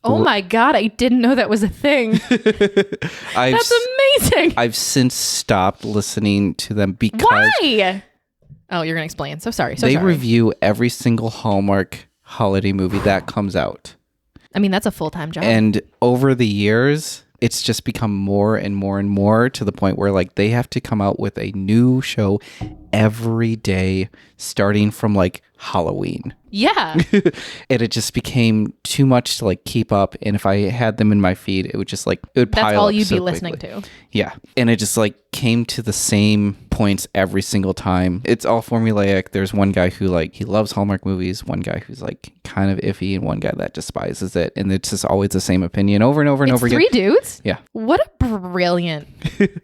Speaker 2: Oh my God, I didn't know that was a thing. That's amazing.
Speaker 3: I've since stopped listening to them because...
Speaker 2: Why? Oh, you're going to explain. So sorry.
Speaker 3: They review every single Hallmark holiday movie that comes out.
Speaker 2: I mean, that's a full-time job.
Speaker 3: And over the years, it's just become more and more and more to the point where like they have to come out with a new show every day, starting from like Halloween.
Speaker 2: Yeah.
Speaker 3: And it just became too much to like keep up. And if I had them in my feed, it would just like, it would pile up.
Speaker 2: That's all you'd
Speaker 3: so
Speaker 2: be
Speaker 3: quickly.
Speaker 2: listening to.
Speaker 3: Yeah. And it just like came to the same points every single time. It's all formulaic. There's one guy who like, he loves Hallmark movies, one guy who's like kind of iffy, and one guy that despises it. And it's just always the same opinion over and over and over again.
Speaker 2: Three dudes?
Speaker 3: Yeah.
Speaker 2: What a brilliant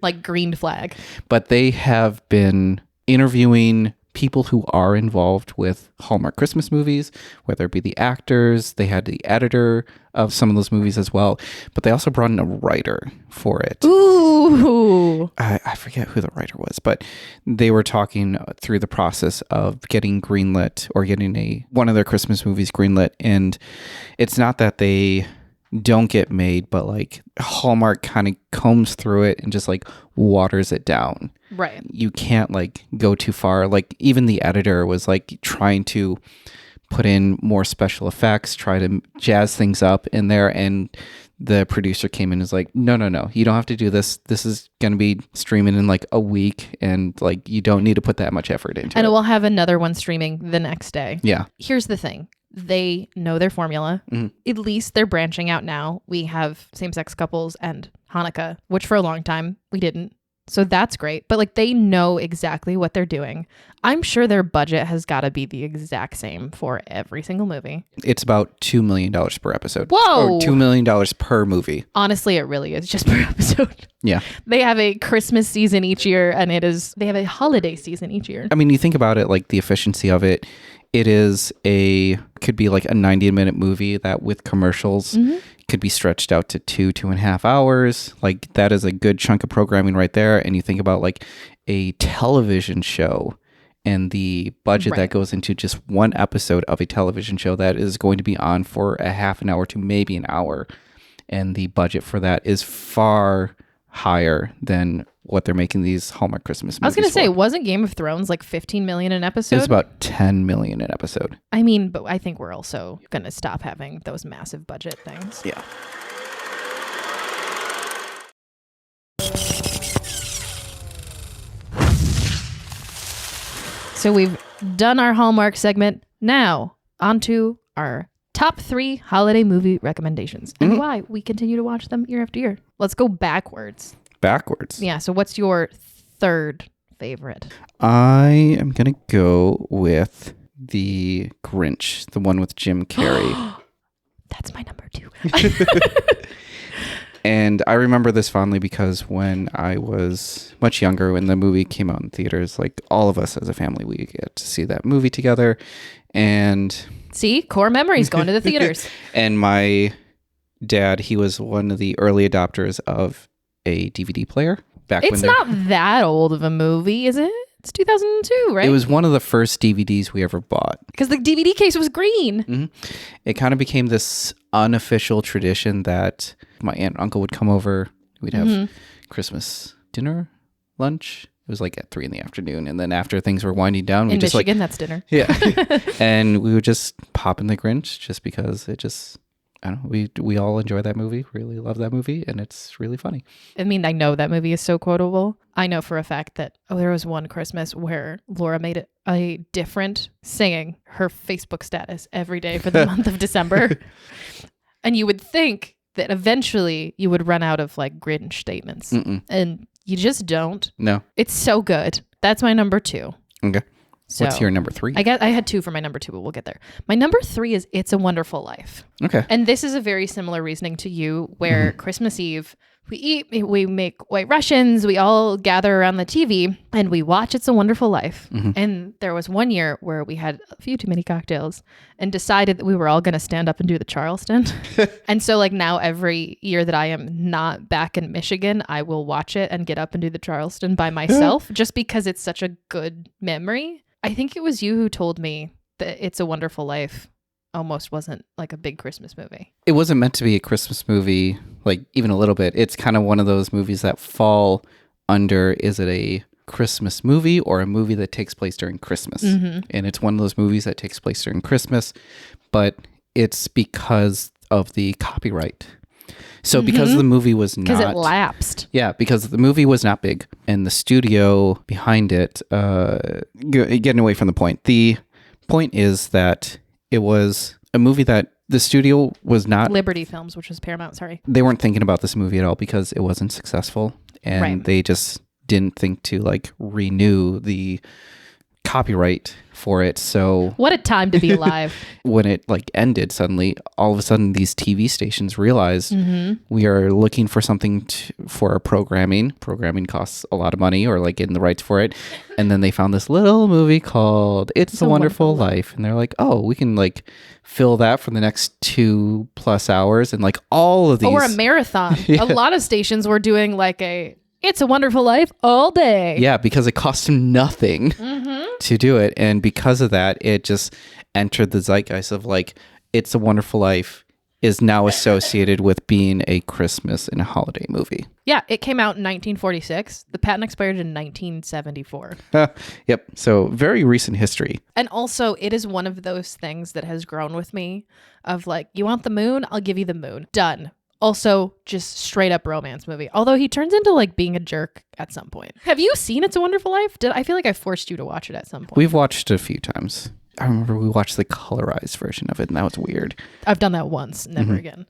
Speaker 2: like green flag.
Speaker 3: But they have been interviewing people who are involved with Hallmark Christmas movies, whether it be the actors, they had the editor of some of those movies as well, but they also brought in a writer for it.
Speaker 2: Ooh.
Speaker 3: I forget who the writer was, but they were talking through the process of getting greenlit or getting one of their Christmas movies greenlit, and it's not that they don't get made, but like Hallmark kind of combs through it and just like waters it down.
Speaker 2: Right.
Speaker 3: You can't like go too far. Like even the editor was like trying to put in more special effects, try to jazz things up in there. And the producer came in and was like, no, you don't have to do this. This is going to be streaming in like a week. And like, you don't need to put that much effort into it.
Speaker 2: And we'll have another one streaming the next day.
Speaker 3: Yeah.
Speaker 2: Here's the thing. They know their formula. At least they're branching out now. We have same-sex couples and Hanukkah, which for a long time we didn't. So that's great. But like they know exactly what they're doing. I'm sure their budget has got to be the exact same for every single movie.
Speaker 3: It's about $2 million per episode.
Speaker 2: Whoa!
Speaker 3: Or $2 million per movie.
Speaker 2: Honestly, it really is just per episode.
Speaker 3: Yeah.
Speaker 2: They have a Christmas season each year, and they have a holiday season each year.
Speaker 3: I mean, you think about it, like the efficiency of it. It could be like a 90-minute movie that with commercials could be stretched out to 2.5 hours. Like that is a good chunk of programming right there. And you think about like a television show and the budget that goes into just one episode of a television show that is going to be on for a half an hour to maybe an hour. And the budget for that is far higher than what they're making these Hallmark Christmas movies.
Speaker 2: I was going to say,
Speaker 3: for.
Speaker 2: wasn't Game of Thrones like $15 million an episode?
Speaker 3: It was about $10 million an episode.
Speaker 2: I mean, but I think we're also going to stop having those massive budget things.
Speaker 3: Yeah.
Speaker 2: So we've done our Hallmark segment. Now, on to our top 3 holiday movie recommendations and why we continue to watch them year after year. Let's go backwards.
Speaker 3: Backwards?
Speaker 2: Yeah, so what's your third favorite?
Speaker 3: I am going to go with The Grinch, the one with Jim Carrey.
Speaker 2: That's my number 2.
Speaker 3: And I remember this fondly because when I was much younger, when the movie came out in theaters, like all of us as a family, we get to see that movie together. And
Speaker 2: see, core memories going to the theaters.
Speaker 3: And my dad, he was one of the early adopters of a DVD player.
Speaker 2: It's not that old of a movie, is it? It's 2002, right?
Speaker 3: It was one of the first DVDs we ever bought.
Speaker 2: Because the DVD case was green.
Speaker 3: Mm-hmm. It kind of became this unofficial tradition that my aunt and uncle would come over. We'd have Christmas dinner, lunch. It was like at 3 p.m. And then after things were winding down, we
Speaker 2: in
Speaker 3: just
Speaker 2: Michigan, that's dinner.
Speaker 3: Yeah. And we would just pop in The Grinch just because it just, I don't know, we all enjoy that movie, really love that movie, and it's really funny.
Speaker 2: I mean, I know that movie is so quotable. I know for a fact that, there was one Christmas where Laura made it a different singing her Facebook status every day for the month of December. And you would think that eventually you would run out of like Grinch statements. And you just don't.
Speaker 3: No.
Speaker 2: It's so good. That's my number 2.
Speaker 3: Okay.
Speaker 2: So,
Speaker 3: what's your number 3?
Speaker 2: I had 2 for my number 2, but we'll get there. My number 3 is It's a Wonderful Life.
Speaker 3: Okay.
Speaker 2: And this is a very similar reasoning to you, where Christmas Eve, we eat, we make White Russians, we all gather around the TV and we watch It's a Wonderful Life. And there was one year where we had a few too many cocktails and decided that we were all going to stand up and do the Charleston. And so like now every year that I am not back in Michigan, I will watch it and get up and do the Charleston by myself just because it's such a good memory. I think it was you who told me that It's a Wonderful Life almost wasn't like a big Christmas movie.
Speaker 3: It wasn't meant to be a Christmas movie, like even a little bit. It's kind of one of those movies that fall under, is it a Christmas movie or a movie that takes place during Christmas? And it's one of those movies that takes place during Christmas, but it's because of the copyright. So because the movie was not...
Speaker 2: Because it lapsed.
Speaker 3: Yeah, because the movie was not big and the studio behind it, getting away from the point. The point is that it was a movie that the studio was not...
Speaker 2: Liberty Films, which was Paramount, sorry.
Speaker 3: They weren't thinking about this movie at all because it wasn't successful. And they just didn't think to like renew the copyright for it. So
Speaker 2: what a time to be alive.
Speaker 3: When it like ended suddenly, all of a sudden these TV stations realized we are looking for something for our programming. Programming costs a lot of money, or like getting the rights for it. And then they found this little movie called It's a Wonderful Life. And they're like, oh, we can like fill that for the next 2+ hours. And like all of these.
Speaker 2: Or a marathon. A lot of stations were doing like It's a Wonderful Life all day.
Speaker 3: Yeah, because it cost him nothing to do it. And because of that, it just entered the zeitgeist of like, It's a Wonderful Life is now associated with being a Christmas and a holiday movie.
Speaker 2: Yeah, it came out in 1946. The patent expired in 1974.
Speaker 3: Yep. So very recent history.
Speaker 2: And also, it is one of those things that has grown with me of like, you want the moon? I'll give you the moon. Done. Also, just straight up romance movie. Although he turns into like being a jerk at some point. Have you seen It's a Wonderful Life? I feel like I forced you to watch it at some point.
Speaker 3: We've watched it a few times. I remember we watched the colorized version of it, and that was weird.
Speaker 2: I've done that once, never again.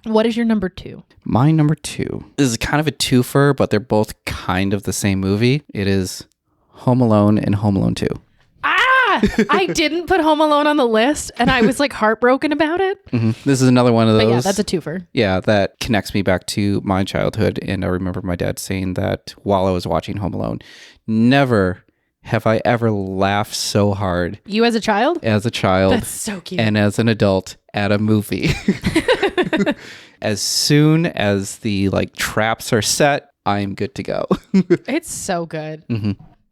Speaker 2: What is your number 2?
Speaker 3: My number 2 is kind of a twofer, but they're both kind of the same movie. It is Home Alone and Home Alone 2.
Speaker 2: I didn't put Home Alone on the list, and I was like heartbroken about it.
Speaker 3: This is another one of those.
Speaker 2: But yeah, that's a twofer.
Speaker 3: Yeah, that connects me back to my childhood. And I remember my dad saying that while I was watching Home Alone, never have I ever laughed so hard.
Speaker 2: You as a child?
Speaker 3: As a child.
Speaker 2: That's so cute.
Speaker 3: And as an adult at a movie. As soon as the traps are set, I'm good to go.
Speaker 2: It's so good.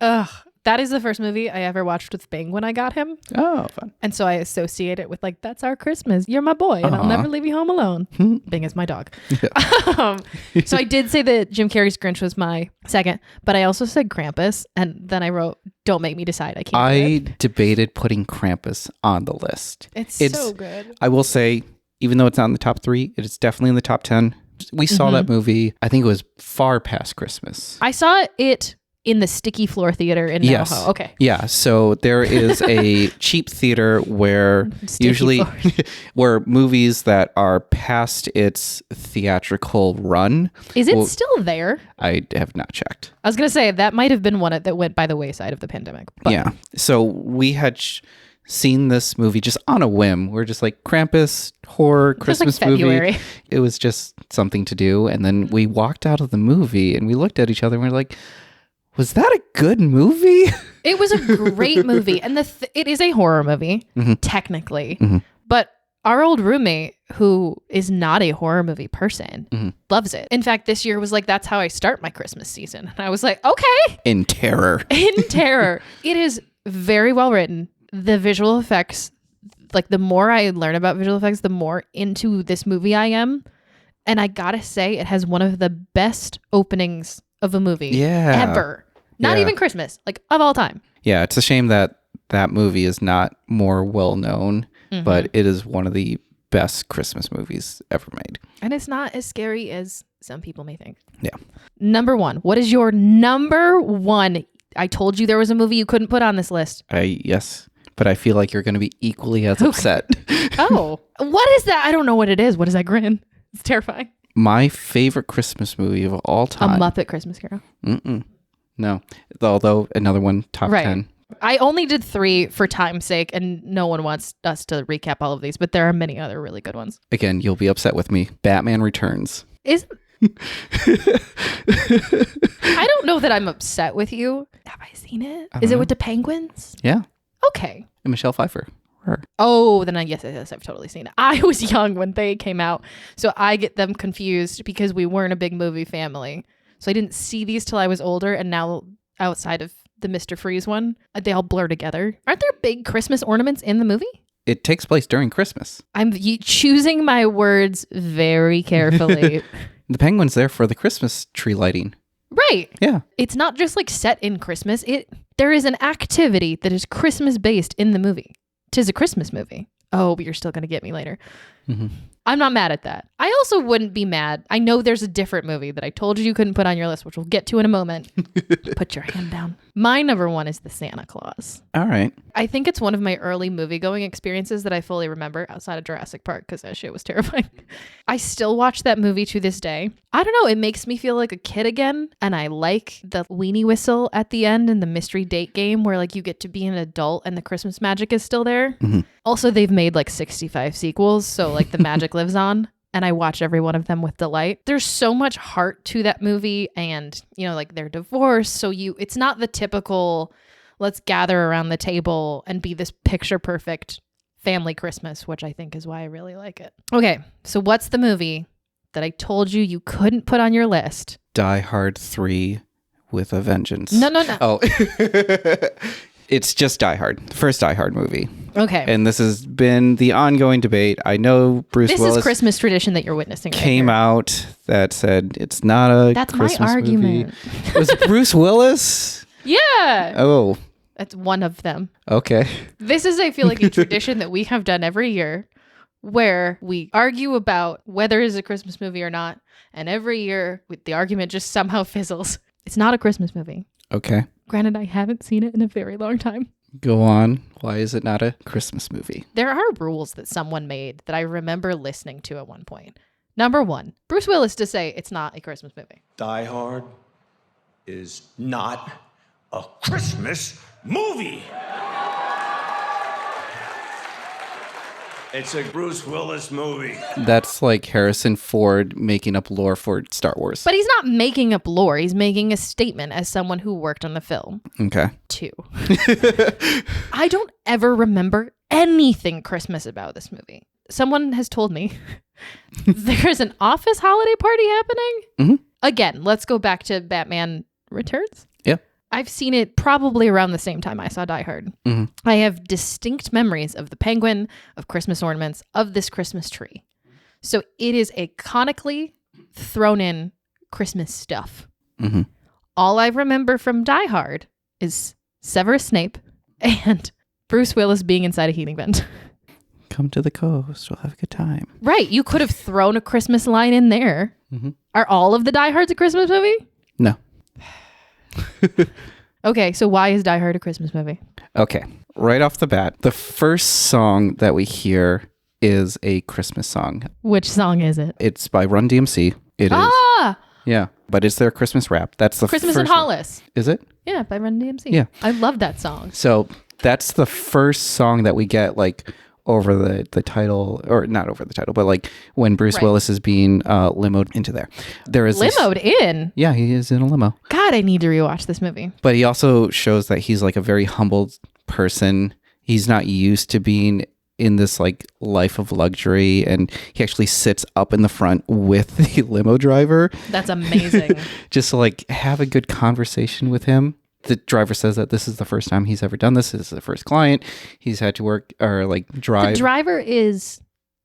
Speaker 2: Ugh. That is the first movie I ever watched with Bing when I got him.
Speaker 3: Oh, fun.
Speaker 2: And so I associate it with that's our Christmas. You're my boy, and I'll never leave you home alone. Bing is my dog. Yeah. So I did say that Jim Carrey's Grinch was my second, but I also said Krampus, and then I wrote, "Don't make me decide. I can't."
Speaker 3: I debated putting Krampus on the list.
Speaker 2: It's so good.
Speaker 3: I will say, even though it's not in the top 3, it is definitely in the top 10. We saw that movie. I think it was far past Christmas.
Speaker 2: I saw it in the Sticky Floor Theater in Navajo. Okay.
Speaker 3: Yeah. So there is a cheap theater where where movies that are past its theatrical run.
Speaker 2: Is it still there?
Speaker 3: I have not checked.
Speaker 2: I was going to say that might have been one that went by the wayside of the pandemic. But.
Speaker 3: Yeah. So we had seen this movie just on a whim. We're just like Krampus, horror, Christmas movie. It was just something to do. And then we walked out of the movie and we looked at each other and we're like, was that a good movie?
Speaker 2: It was a great movie. And it is a horror movie, technically. But our old roommate, who is not a horror movie person, loves it. In fact, this year was that's how I start my Christmas season. And I was like, okay.
Speaker 3: In terror.
Speaker 2: It is very well written. The visual effects, the more I learn about visual effects, the more into this movie I am. And I gotta say, it has one of the best openings of a movie ever. Not even Christmas, of all time.
Speaker 3: Yeah, it's a shame that that movie is not more well known, but it is one of the best Christmas movies ever made.
Speaker 2: And it's not as scary as some people may think.
Speaker 3: Yeah.
Speaker 2: Number 1. What is your number 1? I told you there was a movie you couldn't put on this list.
Speaker 3: Yes, but I feel like you're going to be equally as upset.
Speaker 2: Oh, what is that? I don't know what it is. What is that grin? It's terrifying.
Speaker 3: My favorite Christmas movie of all time.
Speaker 2: A Muppet Christmas Carol.
Speaker 3: No. Although another one, top 10.
Speaker 2: I only did 3 for time's sake, and no one wants us to recap all of these, but there are many other really good ones.
Speaker 3: Again, you'll be upset with me. Batman Returns.
Speaker 2: I don't know that I'm upset with you. Have I seen it? Is it with the penguins?
Speaker 3: Yeah.
Speaker 2: Okay.
Speaker 3: And Michelle Pfeiffer. Her.
Speaker 2: Oh, then yes, I've totally seen it. I was young when they came out, so I get them confused because we weren't a big movie family. So I didn't see these till I was older, and now outside of the Mr. Freeze one, they all blur together. Aren't there big Christmas ornaments in the movie?
Speaker 3: It takes place during Christmas.
Speaker 2: I'm choosing my words very carefully.
Speaker 3: The penguin's there for the Christmas tree lighting.
Speaker 2: Right.
Speaker 3: Yeah.
Speaker 2: It's not just set in Christmas. There is an activity that is Christmas based in the movie. 'Tis a Christmas movie. Oh, but you're still going to get me later. I'm not mad at that. I also wouldn't be mad. I know there's a different movie that I told you couldn't put on your list, which we'll get to in a moment. Put your hand down. My number 1 is The Santa Claus.
Speaker 3: All right.
Speaker 2: I think it's one of my early movie-going experiences that I fully remember outside of Jurassic Park because that shit was terrifying. I still watch that movie to this day. I don't know. It makes me feel like a kid again. And I like the weenie whistle at the end and the mystery date game where you get to be an adult and the Christmas magic is still there. Also, they've made 65 sequels. So the magic lives on. And I watch every one of them with delight. There's so much heart to that movie, and they're divorced, so it's not the typical let's gather around the table and be this picture perfect family Christmas, which I think is why I really like it. Okay, so what's the movie that I told you couldn't put on your list?
Speaker 3: Die Hard 3 with a Vengeance.
Speaker 2: No.
Speaker 3: Oh. It's just Die Hard, the first Die Hard movie.
Speaker 2: Okay.
Speaker 3: And this has been the ongoing debate. I know Bruce Willis.
Speaker 2: This is Christmas tradition that you're witnessing.
Speaker 3: Came out that said it's not a
Speaker 2: That's
Speaker 3: Christmas
Speaker 2: my argument.
Speaker 3: movie. Was Bruce Willis?
Speaker 2: Yeah.
Speaker 3: Oh.
Speaker 2: That's one of them.
Speaker 3: Okay.
Speaker 2: This is, I feel like, a tradition that we have done every year where we argue about whether it is a Christmas movie or not. And every year, the argument just somehow fizzles. It's not a Christmas movie.
Speaker 3: Okay.
Speaker 2: Granted, I haven't seen it in a very long time.
Speaker 3: Go on. Why is it not a Christmas movie?
Speaker 2: There are rules that someone made that I remember listening to at one point. Number 1, Bruce Willis to say it's not a Christmas movie.
Speaker 11: Die Hard is not a Christmas movie. It's a Bruce Willis movie.
Speaker 3: That's like Harrison Ford making up lore for Star Wars.
Speaker 2: But he's not making up lore. He's making a statement as someone who worked on the film.
Speaker 3: Okay.
Speaker 2: 2. I don't ever remember anything Christmas about this movie. Someone has told me there's an office holiday party happening.
Speaker 3: Mm-hmm.
Speaker 2: Again, let's go back to Batman Returns.
Speaker 3: Yeah.
Speaker 2: I've seen it probably around the same time I saw Die Hard.
Speaker 3: Mm-hmm.
Speaker 2: I have distinct memories of the penguin, of Christmas ornaments, of this Christmas tree. So it is iconically thrown in Christmas stuff.
Speaker 3: Mm-hmm.
Speaker 2: All I remember from Die Hard is Severus Snape and Bruce Willis being inside a heating vent.
Speaker 3: Come to the coast. We'll have a good time.
Speaker 2: Right. You could have thrown a Christmas line in there.
Speaker 3: Mm-hmm.
Speaker 2: Are all of the Die Hards a Christmas movie?
Speaker 3: No.
Speaker 2: Okay, so why is Die Hard a Christmas movie?
Speaker 3: Okay. Right off the bat, the first song that we hear is a Christmas song.
Speaker 2: Which song is it?
Speaker 3: It's by Run DMC. It is.
Speaker 2: Ah!
Speaker 3: Yeah. But it's their Christmas rap. That's the
Speaker 2: Christmas
Speaker 3: first
Speaker 2: in
Speaker 3: one.
Speaker 2: Hollis.
Speaker 3: Is it?
Speaker 2: Yeah, by Run DMC.
Speaker 3: Yeah.
Speaker 2: I love that song.
Speaker 3: So that's the first song that we get like over the title, or not over the title, but like when Bruce Willis is being limoed into there. There is
Speaker 2: Limoed in?
Speaker 3: Yeah, he is in a limo.
Speaker 2: God, I need to rewatch this movie.
Speaker 3: But he also shows that he's like a very humbled person. He's not used to being in this like life of luxury, and he actually sits up in the front with the limo driver.
Speaker 2: That's amazing.
Speaker 3: Just to like have a good conversation with him. The driver says that this is the first time he's ever done this. This is the first client he's had to work or like drive.
Speaker 2: The driver is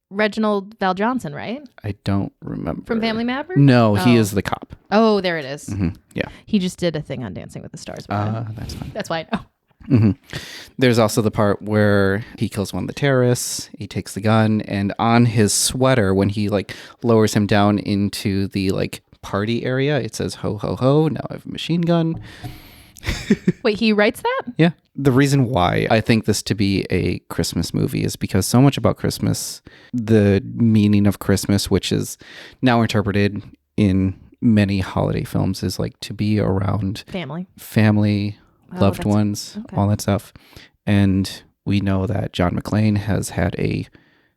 Speaker 2: Reginald Val Johnson, right?
Speaker 3: I don't remember.
Speaker 2: From Family Matters?
Speaker 3: No, he is the cop.
Speaker 2: Oh, there it is.
Speaker 3: Mm-hmm. Yeah.
Speaker 2: He just did a thing on Dancing with the Stars.
Speaker 3: That's fine.
Speaker 2: That's why I know.
Speaker 3: Mm-hmm. There's also the part where he kills one of the terrorists. He takes the gun, and on his sweater, when he like lowers him down into the like party area, it says "Ho ho ho! Now I have a machine gun."
Speaker 2: Wait, he writes that?
Speaker 3: Yeah. The reason why I think this to be a Christmas movie is because so much about Christmas, the meaning of Christmas, which is now interpreted in many holiday films, is like to be around family, loved ones, all that stuff. And we know that John McClane has had a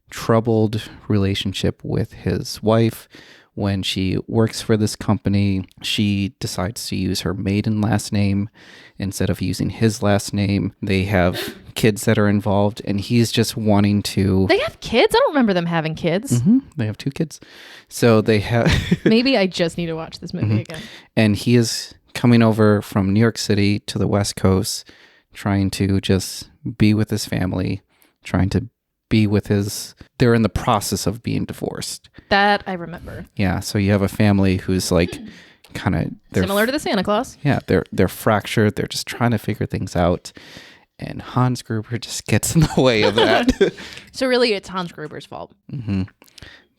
Speaker 3: troubled relationship with his wife. When she works for this company, she decides to use her maiden last name instead of using his last name. They have kids that are involved, and he's just wanting to...
Speaker 2: They have kids? I don't remember them having kids.
Speaker 3: Mm-hmm. They have 2 kids. So they have...
Speaker 2: Maybe I just need to watch this movie again.
Speaker 3: And he is coming over from New York City to the West Coast, trying to just be with his family, trying to be with his... They're in the process of being divorced.
Speaker 2: That I remember.
Speaker 3: Yeah, so you have a family who's like kind of...
Speaker 2: Similar to the Santa Claus.
Speaker 3: Yeah, they're fractured. They're just trying to figure things out. And Hans Gruber just gets in the way of that.
Speaker 2: So really, it's Hans Gruber's fault.
Speaker 3: Mm-hmm.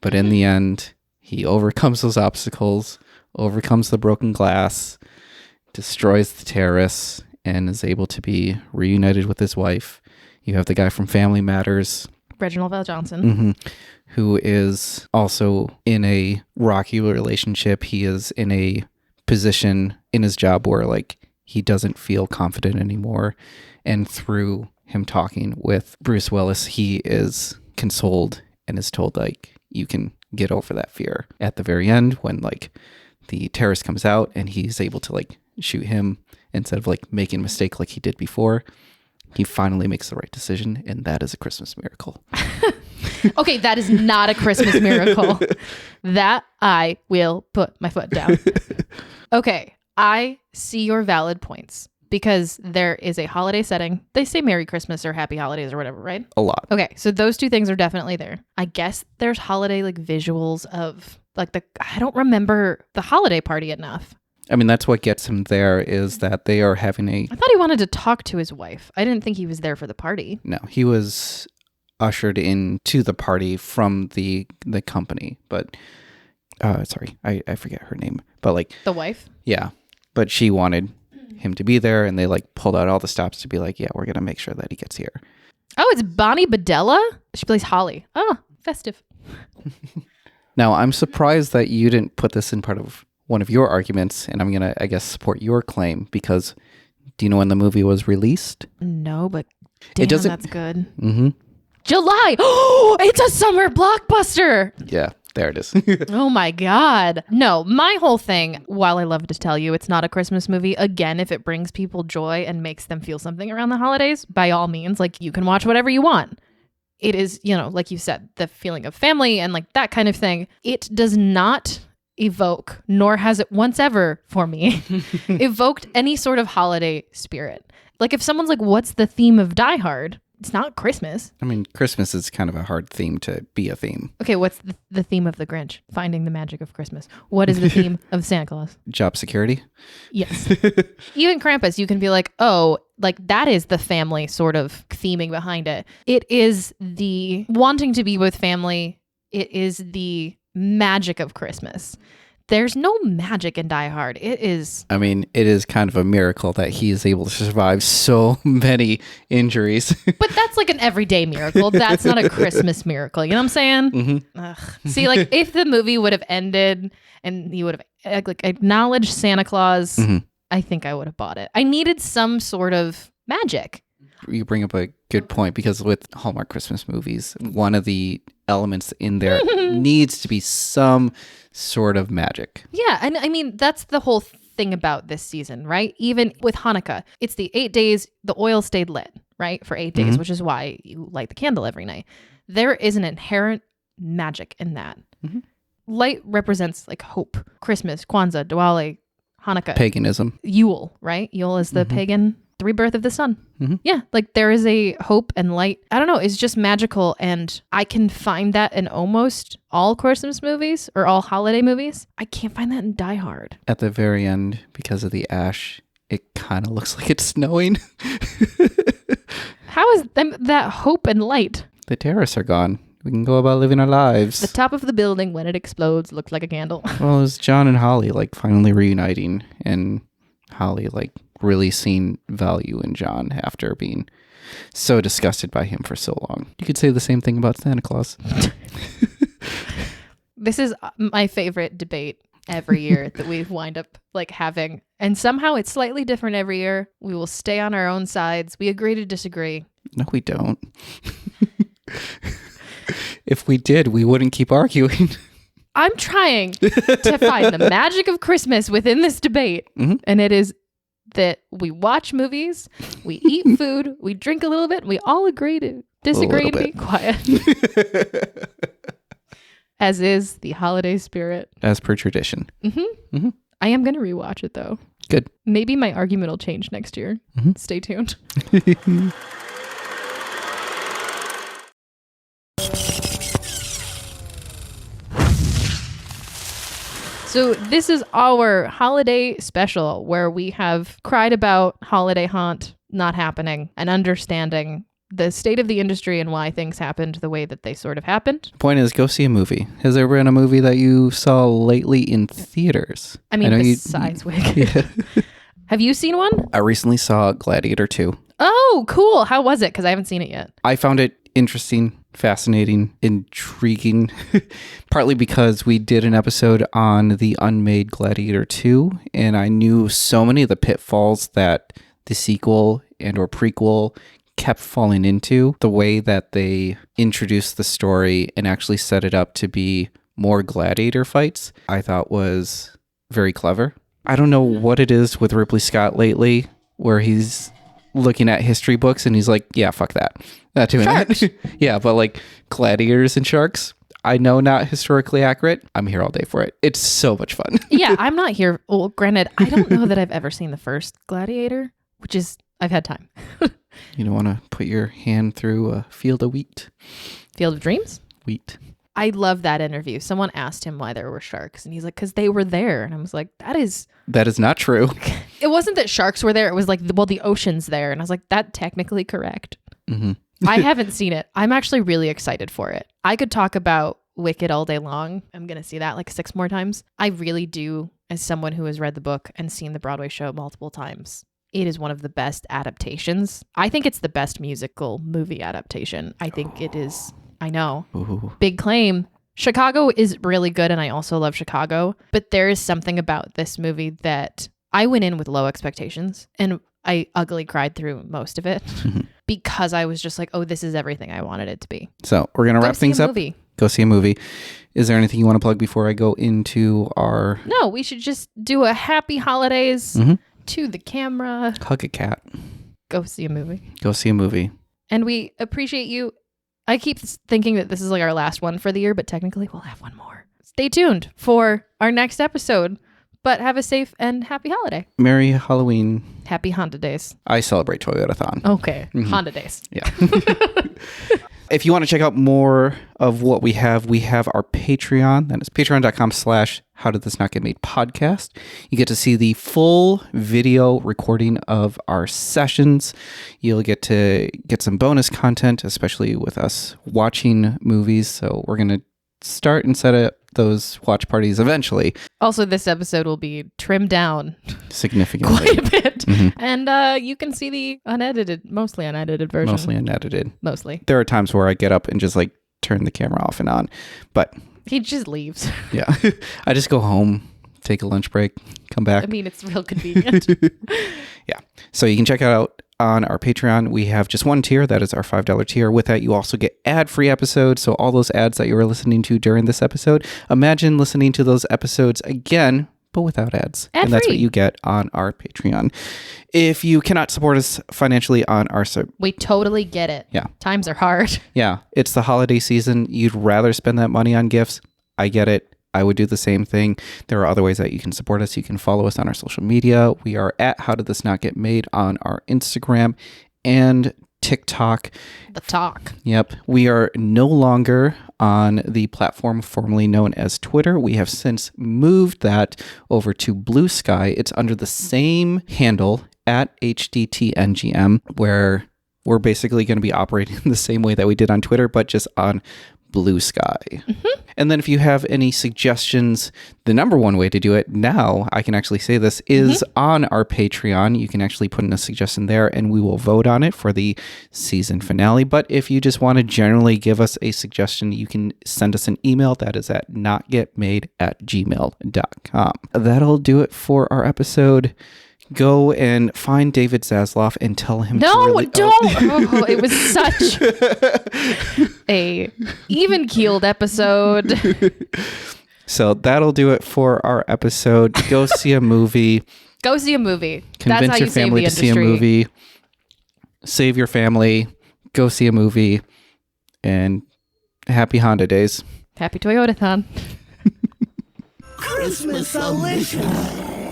Speaker 3: But in the end, he overcomes those obstacles, overcomes the broken glass, destroys the terrorists, and is able to be reunited with his wife. You have the guy from Family Matters,
Speaker 2: Reginald Val Johnson,
Speaker 3: who is also in a rocky relationship. He is in a position in his job where like he doesn't feel confident anymore. And through him talking with Bruce Willis, he is consoled and is told like, you can get over that fear. At the very end, when like the terrorist comes out and he's able to like shoot him instead of like making a mistake like he did before, he finally makes the right decision, and that is a Christmas miracle.
Speaker 2: Okay, that is not a Christmas miracle. That I will put my foot down. Okay, I see your valid points because there is a holiday setting. They say Merry Christmas or Happy Holidays or whatever, right?
Speaker 3: A lot.
Speaker 2: Okay, so those 2 things are definitely there. I guess there's holiday like visuals of like I don't remember the holiday party enough.
Speaker 3: I mean, that's what gets him there, is that they are having a...
Speaker 2: I thought he wanted to talk to his wife. I didn't think he was there for the party.
Speaker 3: No, he was ushered into the party from the company, but... sorry, I forget her name. But like...
Speaker 2: The wife?
Speaker 3: Yeah, but she wanted him to be there, and they like pulled out all the stops to be like, yeah, we're gonna make sure that he gets here.
Speaker 2: Oh, it's Bonnie Bedella? She plays Holly. Oh, festive.
Speaker 3: Now, I'm surprised that you didn't put this in part of one of your arguments, and I'm going to, I guess, support your claim, because do you know when the movie was released?
Speaker 2: No, but damn, that's good.
Speaker 3: Mm-hmm.
Speaker 2: July! Oh, it's a summer blockbuster!
Speaker 3: Yeah, there it is.
Speaker 2: Oh my God. No, my whole thing, while I love to tell you it's not a Christmas movie, again, if it brings people joy and makes them feel something around the holidays, by all means, like you can watch whatever you want. It is, you know, like you said, the feeling of family and like that kind of thing. It does not evoke, nor has it once ever for me, evoked any sort of holiday spirit. Like if someone's like, what's the theme of Die Hard? It's not Christmas.
Speaker 3: I mean, Christmas is kind of a hard theme to be a theme.
Speaker 2: Okay, what's the theme of The Grinch? Finding the magic of Christmas. What is the theme of Santa Claus?
Speaker 3: Job security?
Speaker 2: Yes. Even Krampus, you can be like, oh, like that is the family sort of theming behind it. It is the wanting to be with family. It is the magic of Christmas. There's no magic in Die Hard. It is.
Speaker 3: I mean, it is kind of a miracle that he is able to survive so many injuries.
Speaker 2: But that's like an everyday miracle. That's not a Christmas miracle. You know what I'm saying?
Speaker 3: Mm-hmm.
Speaker 2: See, like if the movie would have ended and he would have like acknowledged Santa Claus, I think I would have bought it. I needed some sort of magic.
Speaker 3: You bring up a good point, because with Hallmark Christmas movies, one of the elements in there needs to be some sort of magic.
Speaker 2: Yeah, and I mean, that's the whole thing about this season, right? Even with Hanukkah, it's the 8 days, the oil stayed lit, right? For 8 days, which is why you light the candle every night. There is an inherent magic in that. Light represents like hope. Christmas, Kwanzaa, Diwali, Hanukkah.
Speaker 3: Paganism.
Speaker 2: Yule, right? Yule is the pagan, the rebirth of the sun. Yeah, like there is a hope and light. I don't know, it's just magical, and I can find that in almost all Christmas movies or all holiday movies. I can't find that in Die Hard.
Speaker 3: At the very end, because of the ash, it kind of looks like it's snowing.
Speaker 2: How is that hope and light?
Speaker 3: The terrorists are gone. We can go about living our lives.
Speaker 2: The top of the building, when it explodes, looks like a candle.
Speaker 3: Well, it was John and Holly like finally reuniting, and Holly like really seeing value in John after being so disgusted by him for so long. You could say the same thing about Santa Claus.
Speaker 2: This is my favorite debate every year that we wind up like having. And somehow it's slightly different every year. We will stay on our own sides. We agree to disagree.
Speaker 3: No, we don't. If we did, we wouldn't keep arguing.
Speaker 2: I'm trying to find the magic of Christmas within this debate. And it is that we watch movies, we eat food, we drink a little bit, and we all agree to disagree to be quiet. As is the holiday spirit.
Speaker 3: As per tradition.
Speaker 2: I am going to rewatch it though.
Speaker 3: Good.
Speaker 2: Maybe my argument will change next year. Stay tuned. So this is our holiday special where we have cried about Holiday Haunt not happening and understanding the state of the industry and why things happened the way that they sort of happened.
Speaker 3: Point is, go see a movie. Has there been a movie that you saw lately in theaters?
Speaker 2: I mean, besides Wig.
Speaker 3: Yeah.
Speaker 2: Have you seen one?
Speaker 3: I recently saw Gladiator 2.
Speaker 2: Oh, cool. How was it? Because I haven't seen it yet.
Speaker 3: I found it interesting, fascinating, intriguing, partly because we did an episode on the unmade Gladiator 2, and I knew so many of the pitfalls that the sequel and or prequel kept falling into. The way that they introduced the story and actually set it up to be more gladiator fights, I thought was very clever. I don't know what it is with Ripley Scott lately, where he's looking at history books and he's like, yeah, fuck that. Not doing that. Yeah, but like gladiators and sharks, I know not historically accurate. I'm here all day for it. It's so much fun.
Speaker 2: Yeah, I'm not here. Well, granted, I don't know that I've ever seen the first Gladiator, which is, I've had time.
Speaker 3: You don't want to put your hand through a field of wheat?
Speaker 2: Field of Dreams?
Speaker 3: Wheat.
Speaker 2: I love that interview. Someone asked him why there were sharks, and he's like, because they were there. And I was like, that is
Speaker 3: not true.
Speaker 2: It wasn't that sharks were there. It was like, well, the ocean's there. And I was like, that's technically correct. I haven't seen it. I'm actually really excited for it. I could talk about Wicked all day long. I'm going to see that like 6 more times. I really do, as someone who has read the book and seen the Broadway show multiple times. It is one of the best adaptations. I think it's the best musical movie adaptation. I think it is. I know.
Speaker 3: Ooh.
Speaker 2: Big claim. Chicago is really good, and I also love Chicago. But there is something about this movie that I went in with low expectations, and I ugly cried through most of it because I was just like, oh, this is everything I wanted it to be.
Speaker 3: So we're going to wrap things up.
Speaker 2: Movie.
Speaker 3: Go see a movie. Is there anything you want to plug before I go into our...
Speaker 2: No, we should just do a happy holidays to the camera.
Speaker 3: Hug a cat.
Speaker 2: Go see a movie.
Speaker 3: Go see a movie.
Speaker 2: And we appreciate you. I keep thinking that this is like our last one for the year, but technically we'll have one more. Stay tuned for our next episode, but have a safe and happy holiday.
Speaker 3: Merry Halloween.
Speaker 2: Happy Honda Days.
Speaker 3: I celebrate Toyotathon.
Speaker 2: Okay. Honda Days.
Speaker 3: Yeah. If you want to check out more of what we have our Patreon. That is patreon.com/How Did This Not Get Made podcast. You get to see the full video recording of our sessions. You'll get to get some bonus content, especially with us watching movies. So we're going to start and set up those watch parties eventually.
Speaker 2: Also, this episode will be trimmed down
Speaker 3: significantly.
Speaker 2: Quite a bit. And you can see the mostly unedited version.
Speaker 3: Mostly unedited.
Speaker 2: Mostly.
Speaker 3: There are times where I get up and just like turn the camera off and on, but
Speaker 2: he just leaves.
Speaker 3: Yeah. I just go home, take a lunch break, come back.
Speaker 2: I mean, it's real convenient.
Speaker 3: Yeah. So you can check it out on our Patreon. We have just one tier. That is our $5 tier. With that, you also get ad-free episodes. So all those ads that you were listening to during this episode, imagine listening to those episodes again, but without ads.
Speaker 2: Ad-free.
Speaker 3: And that's what you get on our Patreon. If you cannot support us financially on our...
Speaker 2: We totally get it.
Speaker 3: Yeah.
Speaker 2: Times are hard.
Speaker 3: Yeah. It's the holiday season. You'd rather spend that money on gifts. I get it. I would do the same thing. There are other ways that you can support us. You can follow us on our social media. We are at How Did This Not Get Made on our Instagram and TikTok.
Speaker 2: The talk.
Speaker 3: Yep. We are no longer on the platform formerly known as Twitter. We have since moved that over to Blue Sky. It's under the same handle at HDTNGM, where we're basically going to be operating the same way that we did on Twitter, but just on Blue Sky. And then if you have any suggestions, the number one way to do it now, I can actually say this, is on our Patreon. You can actually put in a suggestion there and we will vote on it for the season finale. But if you just want to generally give us a suggestion, you can send us an email. That is at notgetmade@gmail.com. That'll do it for our episode. Go and find David Zasloff and tell him
Speaker 2: don't. Oh, it was such a even-keeled episode.
Speaker 3: So that'll do it for our episode. Go see a movie.
Speaker 2: Go see a movie.
Speaker 3: Convince
Speaker 2: That's how
Speaker 3: your
Speaker 2: you save
Speaker 3: family
Speaker 2: the
Speaker 3: to see a movie. Save your family. Go see a movie. And happy Honda Days.
Speaker 2: Happy Toyotathon.
Speaker 11: Christmas delicious.